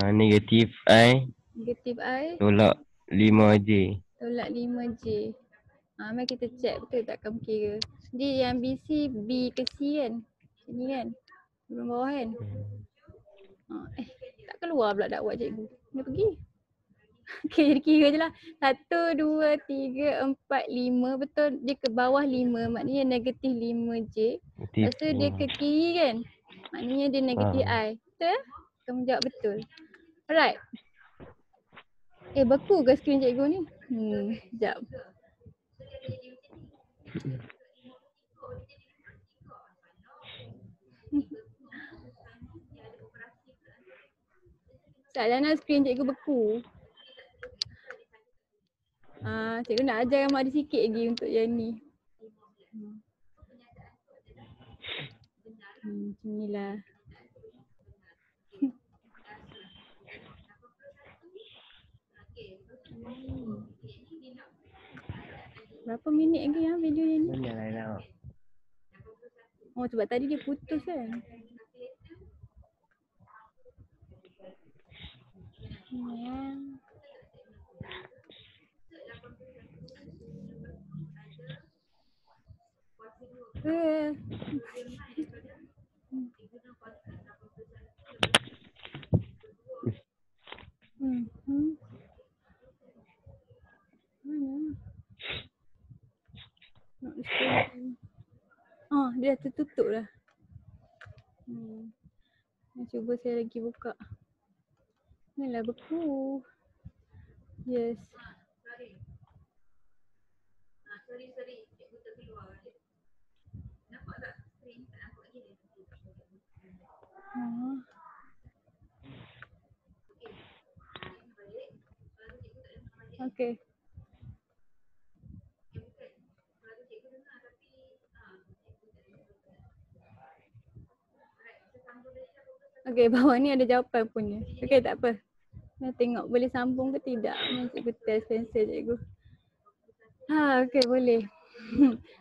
negatif I. Tolak 5j. Mari kita check betul tak kamu kira. Jadi yang BC B ke C kan? Sini kan? Turun bawah kan. Tak keluar pula dakwah cikgu. Dia pergi. Okay, jadi kira je lah. 1, 2, 3, 4, 5. Betul dia ke bawah 5. Maknanya negatif 5J. Lepas tu dia ke kiri kan. Maknanya dia negatif I. Betul? Kamu jawab betul. Alright. Beku ke skrin cikgu ni? Sekejap. Salahnya skrin cikgu beku. Cikgu nak ajar mak dia sikit lagi untuk yang ni. Macam ni lah. Berapa minit lagi video ni? Oh sebab tadi dia putus kan? Dia dah tertutup dah. Cuba saya lagi buka. Inilah beku. Yes. Okay. Okay, bawah ni ada jawapan punya. Okay, tak apa. Nak tengok boleh sambung ke tidak. Cikgu test pensel cikgu. Okay, boleh.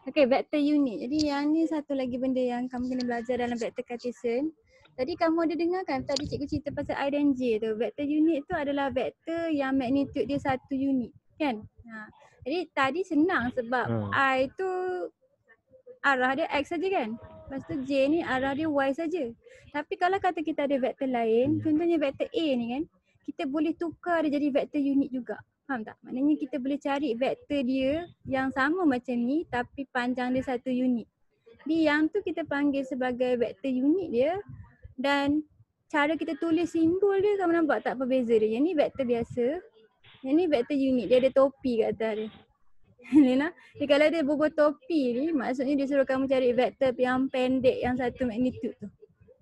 Okay, vector unit. Jadi yang ni satu lagi benda yang kamu kena belajar dalam vector Cartesian. Tadi kamu ada dengar kan tadi cikgu cerita pasal I dan J tu. Vector unit tu adalah vector yang magnitude dia 1 unit. Kan? Jadi tadi senang sebab I tu arah dia X saja kan? Lepas tu J ni arah dia Y saja. Tapi kalau kata kita ada vektor lain, contohnya vektor A ni kan, kita boleh tukar dia jadi vektor unit juga. Faham tak? Maknanya kita boleh cari vektor dia yang sama macam ni tapi panjang dia 1 unit. Jadi yang tu kita panggil sebagai vektor unit dia dan cara kita tulis simbol dia kamu nampak tak apa beza dia. Yang ni vektor biasa, yang ni vektor unit, dia ada topi kat atas dia. Jadi kalau dia bubuh topi ni maksudnya dia suruh kamu cari vektor yang pendek yang 1 magnitude tu.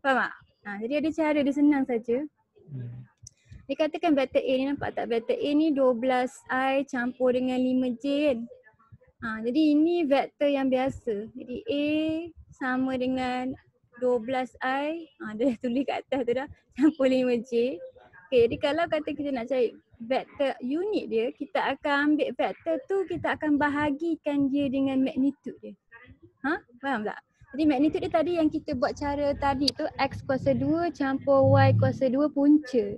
Faham tak? Jadi ada cara dia senang saja. Dia katakan vektor A ni nampak tak? Vektor A ni 12I campur dengan 5J kan. Jadi ini vektor yang biasa. Jadi A sama dengan 12I. Dia dah tulis kat atas tu dah. Campur 5J. Okay, jadi kalau kata kita nak cari vektor unit dia, kita akan ambil vektor tu, kita akan bahagikan dia dengan magnitude dia. Faham tak? Jadi magnitude dia tadi yang kita buat cara tadi tu X kuasa 2 campur Y kuasa 2 punca.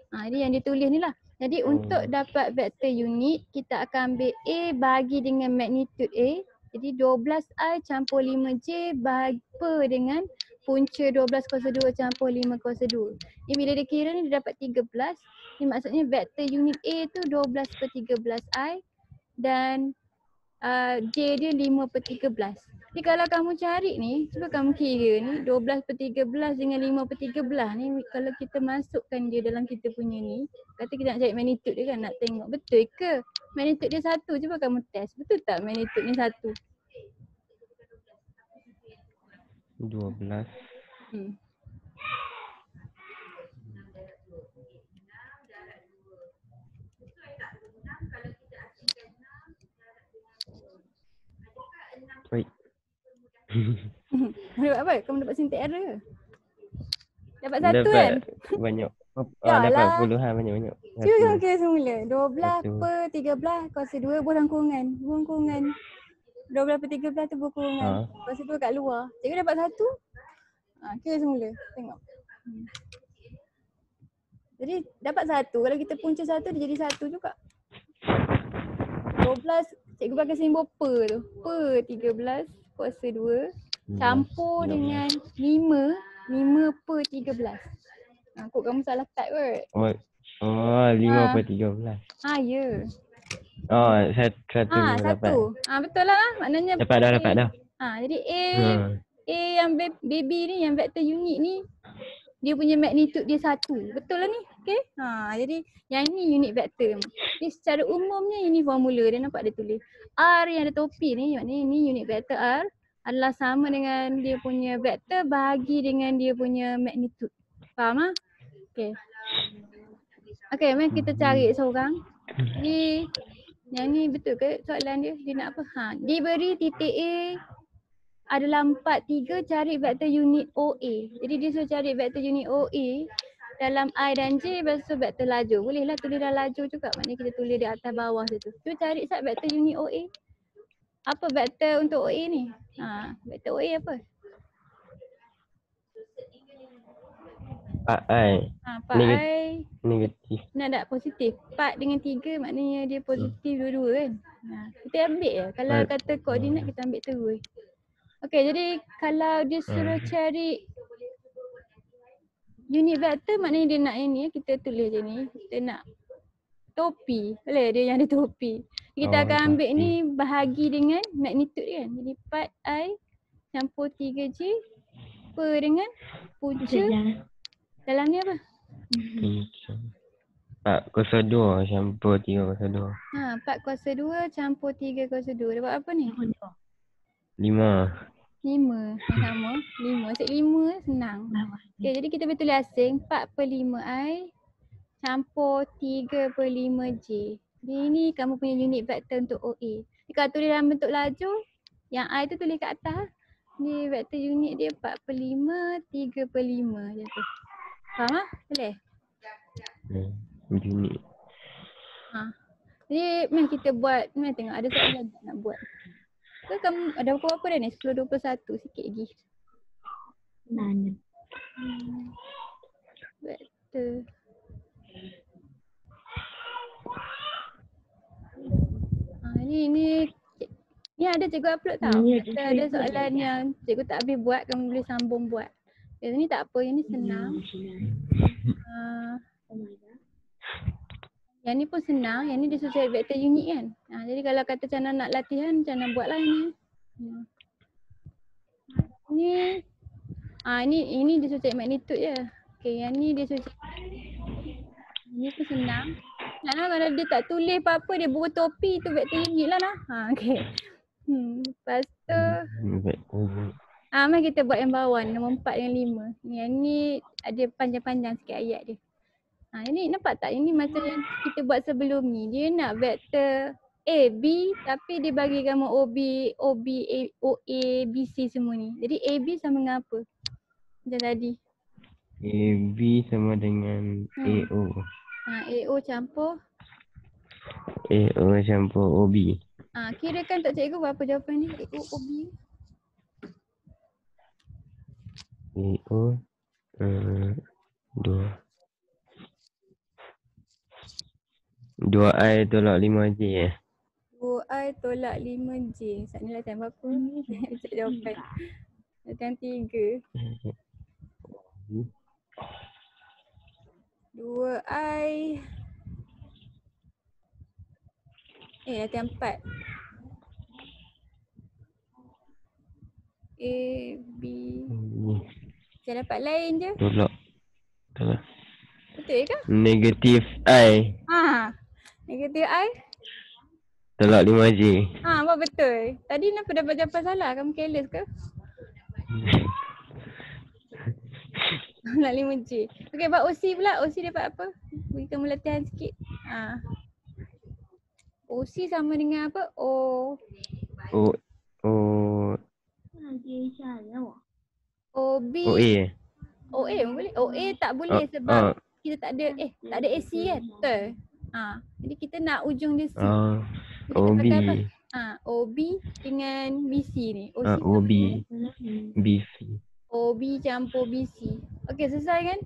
Jadi yang ditulis ni lah. Jadi untuk dapat vektor unit, kita akan ambil A bahagi dengan magnitude A. Jadi 12I campur 5J bahagi dengan punca 12 kuasa 2 campur 5 kuasa 2. Jadi bila dia kira ni dia dapat 13. Ini maksudnya vektor unit A tu 12/13I dan J dia 5/13. Jadi kalau kamu cari ni, cuba kamu kira ni 12/13 dengan 5/13 ni kalau kita masukkan dia dalam kita punya ni, kata kita nak cari magnitude dia kan, nak tengok betul ke magnitude dia 1, cuba kamu test. Betul tak magnitude ni 1? 12. Baik. Dapat apa? Kamu dapat sintek error ke? Dapat 1 kan? Banyak. Dapat puluhan banyak-banyak. Cuba kira semula. 12/13 kuasa 2 buang kurungan. 12/13 tu buang kurungan. Kuasa 2 kat luar. Cikgu dapat 1. Kira semula. Tengok. Jadi dapat 1. Kalau kita punca 1 dia jadi 1 juga. 12, cikgu pakai simbol per tu. Per 13 kuasa 2 campur dengan 5 5/13. Kok kamu salah type kot? Oh, 5/13. Ya. Oh, 1 Betul lah. Maknanya dapat dah. Jadi A yang baby ni, yang vektor unit ni, dia punya magnitude dia 1. Betul lah ni. Okay. Jadi yang ni unit vektor. Ni secara umumnya ini formula dia, nampak dia tulis. R yang ada topi ni, maknanya ni unit vektor R adalah sama dengan dia punya vektor bahagi dengan dia punya magnitude. Faham ah? Okay. Okay, mari kita cari seorang. Jadi yang ni betul ke soalan dia? Dia nak apa? Diberi titik A adalah 4, 3, cari vektor unit OA. Jadi dia suruh cari vektor unit OA dalam I dan J, lepas tu vektor lajur. Bolehlah tulis dalam lajur juga, maknanya kita tulis di atas bawah situ. Cuba cari sat vektor unit OA. Apa vektor untuk OA ni? Vektor OA apa? Part I. Part I negatif. nak tak positif. Part dengan 3 maknanya dia positif dua-dua kan. Kita ambil je. Kalau kata koordinat kita ambil terus. Okey, jadi kalau dia suruh cari unit vektor, maknanya dia nak yang ni, kita tulis je ni. Kita nak topi. Boleh dia yang ada topi. Kita akan ambil ni bahagi dengan magnitude kan. Jadi part I campur 3J per dengan punca. Dalam ni apa? 4/2 campur 3/2. 4/2 campur 3/2. Dapat apa ni? 5. Yang sama. 5. Asyik 5 senang. Okay, jadi kita boleh tulis asing 4/5I campur 3/5J. Jadi ni kamu punya unit vektor untuk OA. Jadi kalau tulis dalam bentuk lajur, yang I tu tulis kat atas. Ni vektor unit dia 4/5, 3/5 macam tu. Faham tak? Boleh? Unit. Jadi mari kita buat, mari tengok ada soalan tak nak buat. Ke kamu ada pukul apa dah ni? 10.21, sikit lagi. Nanya. Vektor. Ni ada cikgu upload tau. Ada soalan yang cikgu tak habis buat, kamu boleh sambung buat. Yang ni tak apa, yang ni senang. Yang ni pun senang, yang ni dia suruh cari vektor unit kan. Jadi kalau kata macam mana nak latihan, macam mana buatlah ni. Ini dia suruh cari magnitude je. Okay, yang ni dia suruh cari. Ini pun senang. Kalau dia tak tulis apa-apa, dia buat topi tu vektor unit lah. Okay. Lepas tu mari kita buat yang bawah ni, nombor 4 dengan 5. Yang ni ada panjang-panjang sikit ayat dia. Ini nampak tak? Ini macam yang kita buat sebelum ni. Dia nak vektor A, B tapi dia bagi kamu OB, OA, BC semua ni. Jadi AB sama dengan apa? Macam tadi. AB sama dengan AO. AO campur? AO campur OB. Kirakan tak cikgu berapa jawapan ni? AO, OB? AO 2I tolak 5J 2I tolak 5J. Saat ni latihan berapa? Cek jawapan. Latihan 3. 2I. Latihan 4. A, B. Saya dapat lain je. Tolak. Betul ke? Negatif I. Negatif I. Tolak 5J. Apa betul? Tadi kenapa dapat jawapan salah? Kamu careless ke? Tolak 5J. Okey, buat OC pula. OC dapat apa? Bagi kamu latihan sikit. OC sama dengan apa? OB. OA boleh? OA tak boleh sebab kita tak ada AC kan? Betul? Jadi kita nak ujung dia C. OB. OB dengan BC ni. OB. BC. OB campur BC. Okey, selesai kan?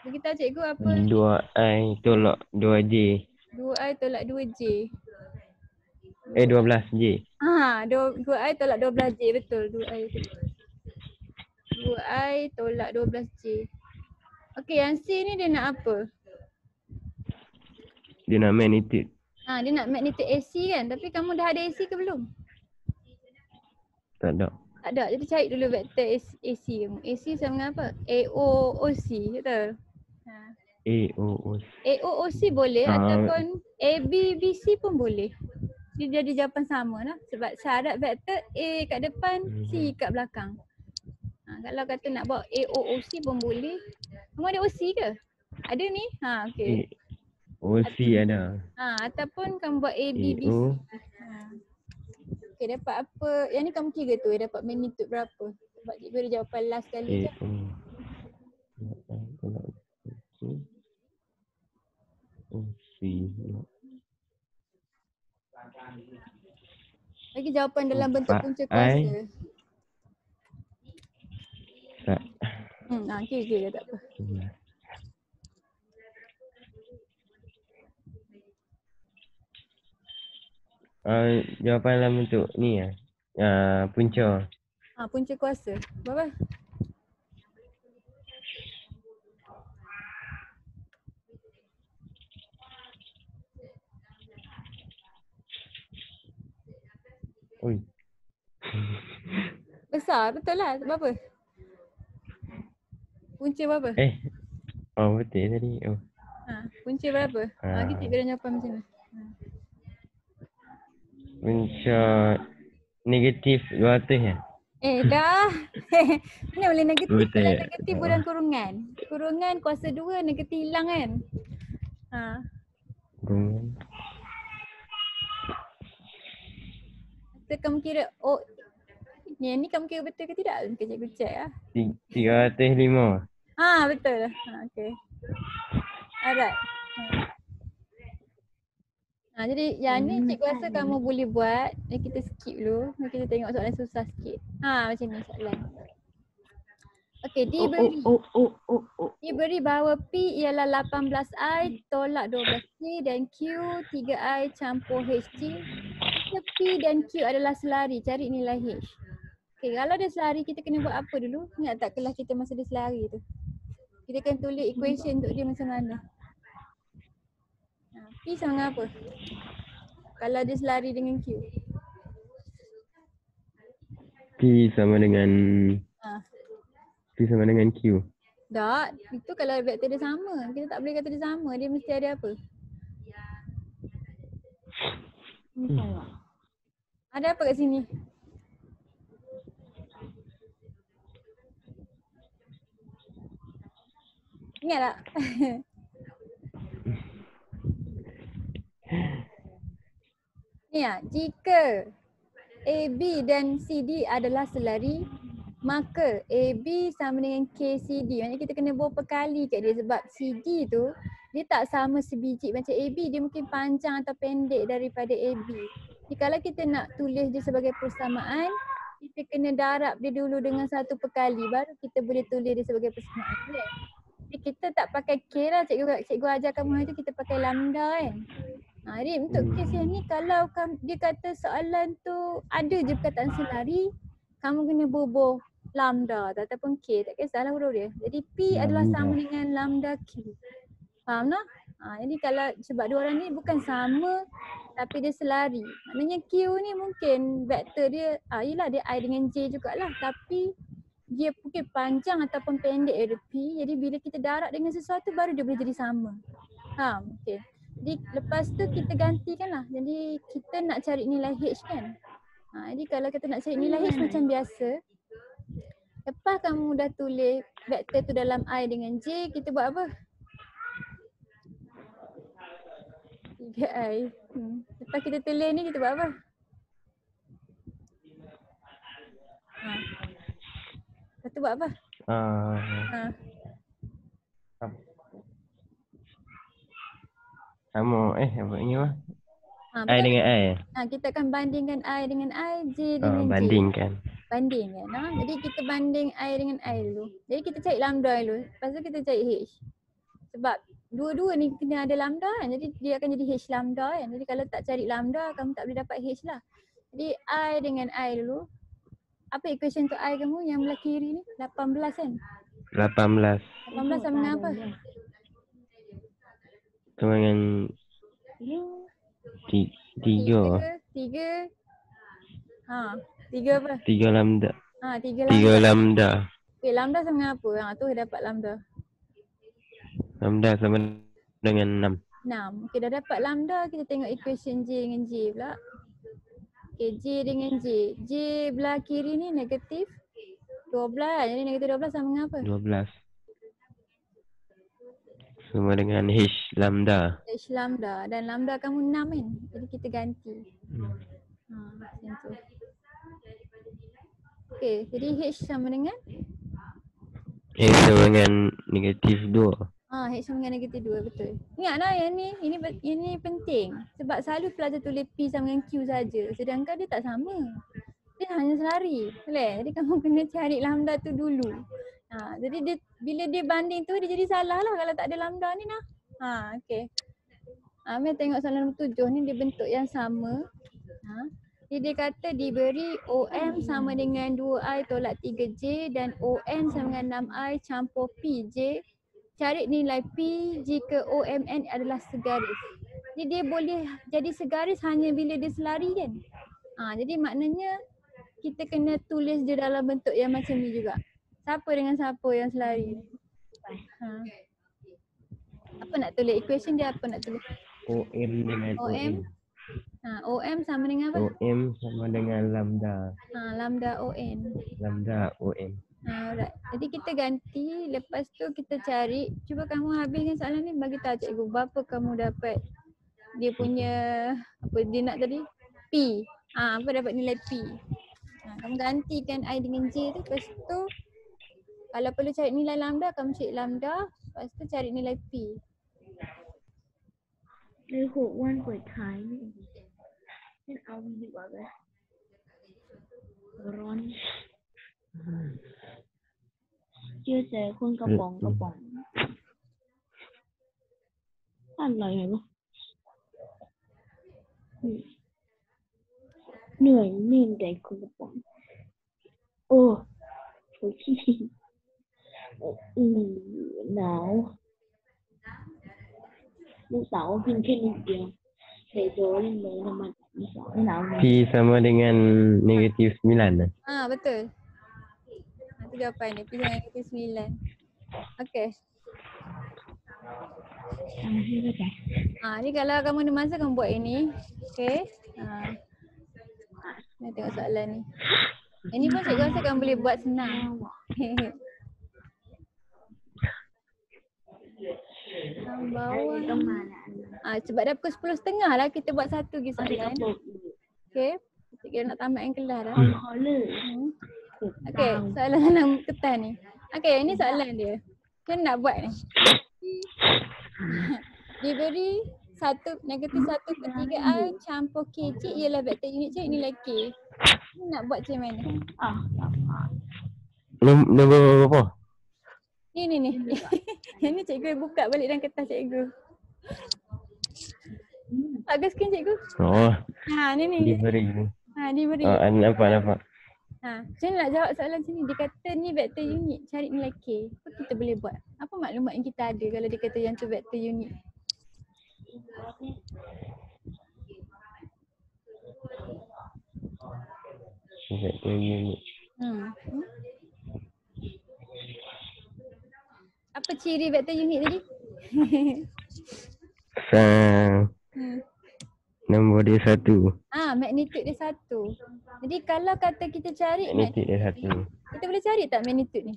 Kita cikgu apa? 2I tolak 2J. 2I tolak 2J. 12J. 2I tolak 12J, betul. 2I 3I tolak 12J. Okey, yang C ni dia nak apa? Dia nak magnitude. Dia nak magnetic AC kan? Tapi kamu dah ada AC ke belum? Tak ada. Tak ada. Jadi cari dulu vektor AC kamu. AC sama dengan apa? AOOC, betul? AOOC. AOOC boleh ataupun ABBC pun boleh. Dia jadi jawapan sama lah. Sebab syarat vektor A kat depan, C kat belakang. Kalau kata nak buat AOOC pun boleh. Kamu ada OC ke? Ada ni? Okey. OC ada. Ataupun kamu buat ABBC. Okey, dapat apa? Yang ni kamu kira tu, dapat magnitude berapa? Sebab cikgu ada jawapan last kali je. OC. Lagi jawapan dalam bentuk punca kuasa. Tak. Kira tak apa. Jawapan dalam bentuk ni punca. Punca kuasa. Berapa? Oi. Besar, betul lah. Berapa? Punca berapa? Betul tadi. Punca berapa? Kita kira jawapan macam mana? Punca negatif 200 ya? Dah. Mana boleh negatif? Betul. Kalau negatif bukan kurungan. Kurungan kuasa 2 negatif hilang kan? Kurungan. So kamu kira, ni kamu kira betul ke tidak? Cikgu check lah. 305. Betul. Okay. Alright. Jadi yang ni cikgu rasa kamu boleh buat. Kita skip dulu. Kita tengok soalan susah sikit. Macam ni soalan. Okay, diberi bahawa P ialah 18I tolak 12C dan Q 3I campur HC. Jika P dan Q adalah selari, cari nilai H. Okay, kalau dia selari kita kena buat apa dulu? Ingat tak kelas kita masa dia selari tu? Kita kena tulis equation untuk dia macam mana. P sama dengan apa? Kalau dia selari dengan Q. P sama dengan P sama dengan Q. Tak, itu kalau vektor dia sama. Kita tak boleh kata dia sama, dia mesti ada apa? Ada apa kat sini? Ingat tak? Ni jika AB dan CD adalah selari, maka AB sama dengan KCD. Maksudnya kita kena berapa kali kat dia sebab CD tu dia tak sama sebiji macam AB, dia mungkin panjang atau pendek daripada AB. Jadi kalau kita nak tulis dia sebagai persamaan, kita kena darab dia dulu dengan satu perkali baru kita boleh tulis dia sebagai persamaan. Jadi kita tak pakai K lah, cikgu ajar kamu hari tu kita pakai lambda kan. Jadi untuk kes yang ni kalau dia kata soalan tu ada je perkataan selari, kamu kena bubuh lambda ataupun K, tak kisahlah huruf dia. Jadi P adalah sama dengan lambda Q. Faham tak? Jadi kalau sebab dua orang ni bukan sama tapi dia selari. Maknanya Q ni mungkin vektor dia, yelah dia I dengan J jugalah tapi dia mungkin panjang ataupun pendek dari P. Jadi bila kita darab dengan sesuatu baru dia boleh jadi sama. Faham? Okay. Jadi lepas tu kita gantikan lah. Jadi kita nak cari nilai H kan. Jadi kalau kita nak cari nilai H macam biasa. Lepas kamu dah tulis vektor tu dalam I dengan J, kita buat apa? 3I. Lepas kita tulis ni kita buat apa? Lepas tu buat apa? Sama apa ni mah? I dengan I. Kita akan bandingkan I dengan I, J dengan J. Bandingkan. Jadi kita banding I dengan I dulu. Jadi kita cari lambda dulu. Lepas tu kita cari H. Sebab dua-dua ni kena ada lambda kan. Jadi dia akan jadi H lambda kan. Jadi kalau tak cari lambda kamu tak boleh dapat H lah. Jadi I dengan I dulu. Apa equation untuk I kamu yang belah kiri ni? 18 kan? 18. 18 sama dengan apa? Sama dengan 3. 3. Ha, 3 apa? 3 lambda. Ha, 3 3 lambda. lambda. Okay, lambda sama dengan apa? Ha, tu dapat lambda. Lambda sama dengan 6. 6. Okay, dah dapat lambda, kita tengok equation J dengan J pula. Okay, J dengan J. J belah kiri ni negatif 12. Jadi negatif 12 sama dengan apa? 12. Sama dengan H lambda. H lambda. Dan lambda kamu 6 kan? Jadi kita ganti. Ha, macam tu. Okay, jadi H sama dengan? H sama dengan negatif 2. Ha, H sama dengan negatif 2, betul. Ingatlah yang ni, ini penting. Sebab selalu pelajar tulis P sama dengan Q saja. Sedangkan dia tak sama. Dia hanya selari. Boleh? Jadi kamu kena cari lambda tu dulu. Ha, jadi dia, bila dia banding tu, dia jadi salah lah kalau tak ada lambda ni nah. Ha, okay. Ha, Mel tengok soalan nombor 7 ni, dia bentuk yang sama. Ha. Jadi dia kata diberi OM sama dengan 2I tolak 3J dan ON sama dengan 6I campur PJ. Cari nilai P jika OMN adalah segaris. Jadi dia boleh jadi segaris hanya bila dia selari kan. Ha, jadi maknanya kita kena tulis dia dalam bentuk yang macam ni juga. Siapa dengan siapa yang selari. Ha. Apa nak tulis? Equation dia apa nak tulis? OM dengan OM. Ha, OM sama dengan apa? OM sama dengan lambda. Ha, lambda ON. Lambda OM. Ha, alright. Jadi kita ganti, lepas tu kita cari. Cuba kamu habiskan soalan ni, bagi tahu cikgu berapa kamu dapat dia punya, apa dia nak tadi? P. Ha, apa dapat nilai P. Ha, kamu gantikan I dengan J tu, lepas tu kalau perlu cari nilai lambda, kamu cari lambda, lepas tu cari nilai P. Đây hộ quan của Thái này. Nên ông đi bảo vệ. Ron. Chia sẻ khuôn các bọn. Anh lời này luôn. Nửa nên để khuôn các bọn. Ồ. Thôi chi. Nào. Lúc 6 pin khen dia. Thầy rồi lên mới là mặt cái nào mà. P sama dengan negatif 9. Ha, betul. Ha, tu jawapan dia. P sama negatif 9. Okay. Ha, ni kalau kamu ada masa kamu buat ini. Okay. Ha. Nak tengok soalan ni. Ini pun cikgu rasa kamu boleh buat senang. Bawah. Sebab dah pukul 10.30 lah kita buat satu lagi soalan. Okay. Cikgu nak tamatkan kelas dah. Okay, soalan dalam kertas ni. Okay, ini soalan dia. Macam nak buat ni. Diberi negatif 1/3I campur K. Cik ialah vektor unit cik nilai K. Ni nak buat macam mana? Nombor berapa? Ni. Yang ni cikgu buka balik dalam kertas cikgu. Agak skrin cikgu. Oh. Ha, ni. Diberi. Ha, diberi. Oh, nampak. Ha, macam mana nak jawab soalan sini? Dia kata ni vektor unit, cari nilai K. Apa kita boleh buat? Apa maklumat yang kita ada kalau dia kata yang tu vektor unit? Vektor unit. Apa ciri vektor unit tadi? Nombor dia 1. Magnitude dia 1. Jadi kalau kata kita cari Magnitude dia 1. kita boleh cari tak magnitude ni?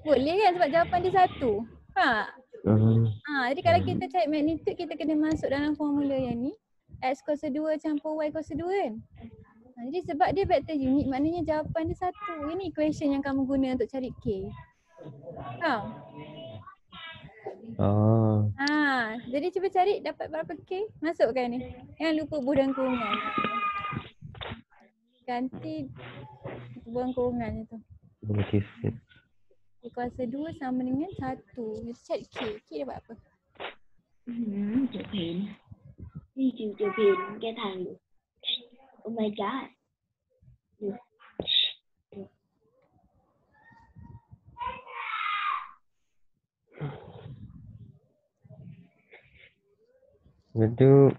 Boleh kan sebab jawapan dia 1. Jadi kalau kita cari magnitude, kita kena masuk dalam formula yang ni. X kuasa 2 campur Y kuasa 2 kan? Jadi sebab dia vektor unit, maknanya jawapan dia 1. Ini equation yang kamu guna untuk cari K. Jadi cuba cari dapat berapa K, masukkan ni. Jangan lupa buang kurungan. Ganti buang kurungan tu. K kuasa 2 sama dengan 1. Kita cari K. K dapat apa? Chụp hình. Đi chụp hình cái thằng. Oh my god. Lepas tu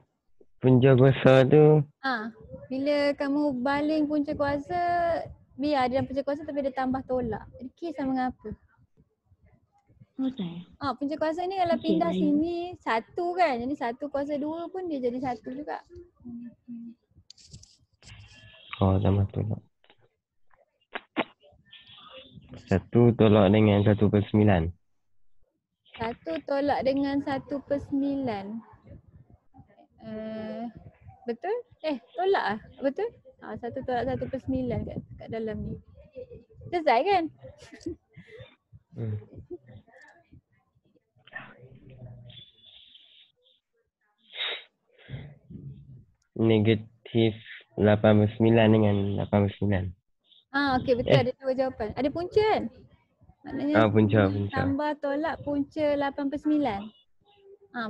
punca kuasa tu Bila kamu baling punca kuasa, biar dia dalam punca kuasa tapi dia tambah tolak. Jadi K sama dengan apa? Punca kuasa ni kalau pindah sini satu kan. Jadi satu kuasa dua pun dia jadi satu juga. tambah tolak. 1 tolak dengan 1/9. 1 tolak dengan 1/9. Betul? Tolak lah. Betul? 1 tolak 1/9 kat dalam ni. Selesai kan? Negatif 8/9 dengan 8/9. Okey betul ada dua jawapan. Ada punca kan? Maknanya Punca. tambah tolak punca 8/9.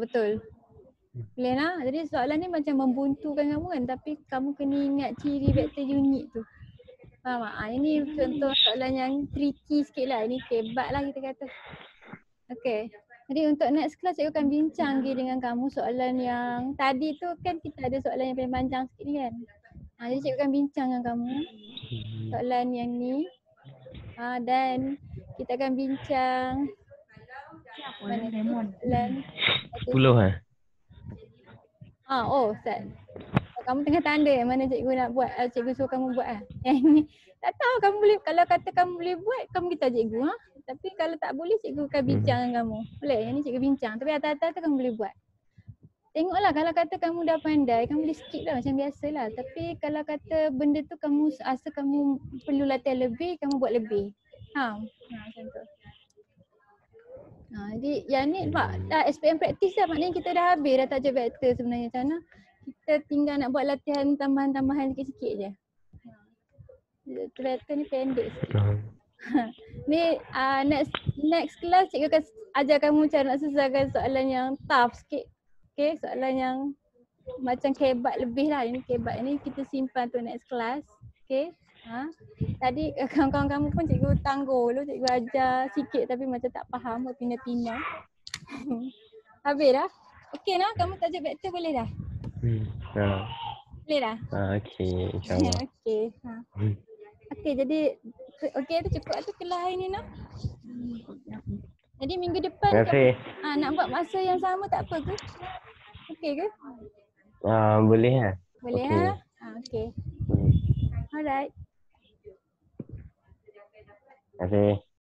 Betul. Boleh lah. Jadi soalan ni macam membuntukan kamu kan, tapi kamu kena ingat ciri vektor unit tu. Faham tak? Ini contoh soalan yang tricky sikit lah. Ini kebat lah kita kata. Okay. Jadi untuk next class cikgu akan bincang lagi dengan kamu soalan yang tadi tu kan kita ada soalan yang paling panjang sikit ni kan. Jadi cikgu akan bincang dengan kamu soalan yang ni. Dan kita akan bincang mana ni soalan 10 Ustaz. Kamu tengah tanda yang mana cikgu nak buat, cikgu suruh kamu buat lah. Yang ni tak tahu kamu boleh, kalau kata kamu boleh buat, kamu beritahu cikgu Tapi kalau tak boleh, cikgu akan bincang dengan kamu. Boleh? Yang ni cikgu bincang. Tapi atas-atas tu kamu boleh buat. Tengoklah kalau kata kamu dah pandai, kamu boleh skip lah macam biasalah. Tapi kalau kata benda tu kamu rasa kamu perlu latihan lebih, kamu buat lebih. Macam tu. Jadi yang ni dah SPM practice dah, maknanya kita dah habis dah tajuk vektor sebenarnya macam mana. Kita tinggal nak buat latihan tambahan-tambahan sikit-sikit je. Vektor ni pendek sikit. Ni next class cikgu akan ajar kamu cara nak selesaikan soalan yang tough sikit. Okay, soalan yang macam kebat lebih lah. Ini kebat ni kita simpan tu next class. Okay. Tadi kawan-kawan kamu pun cikgu tangguh dulu, cikgu ajar sikit tapi macam tak faham, pindah-pindah. Habis dah? Okey lah, kamu tajuk vektor boleh dah? Boleh dah? Okey, insyaAllah. Okey, jadi tu cukup tu kelas hari ni Jadi minggu depan nak buat masa yang sama tak apa ke? Okey ke? Boleh lah. Boleh Okey. Alright. Terima kasih.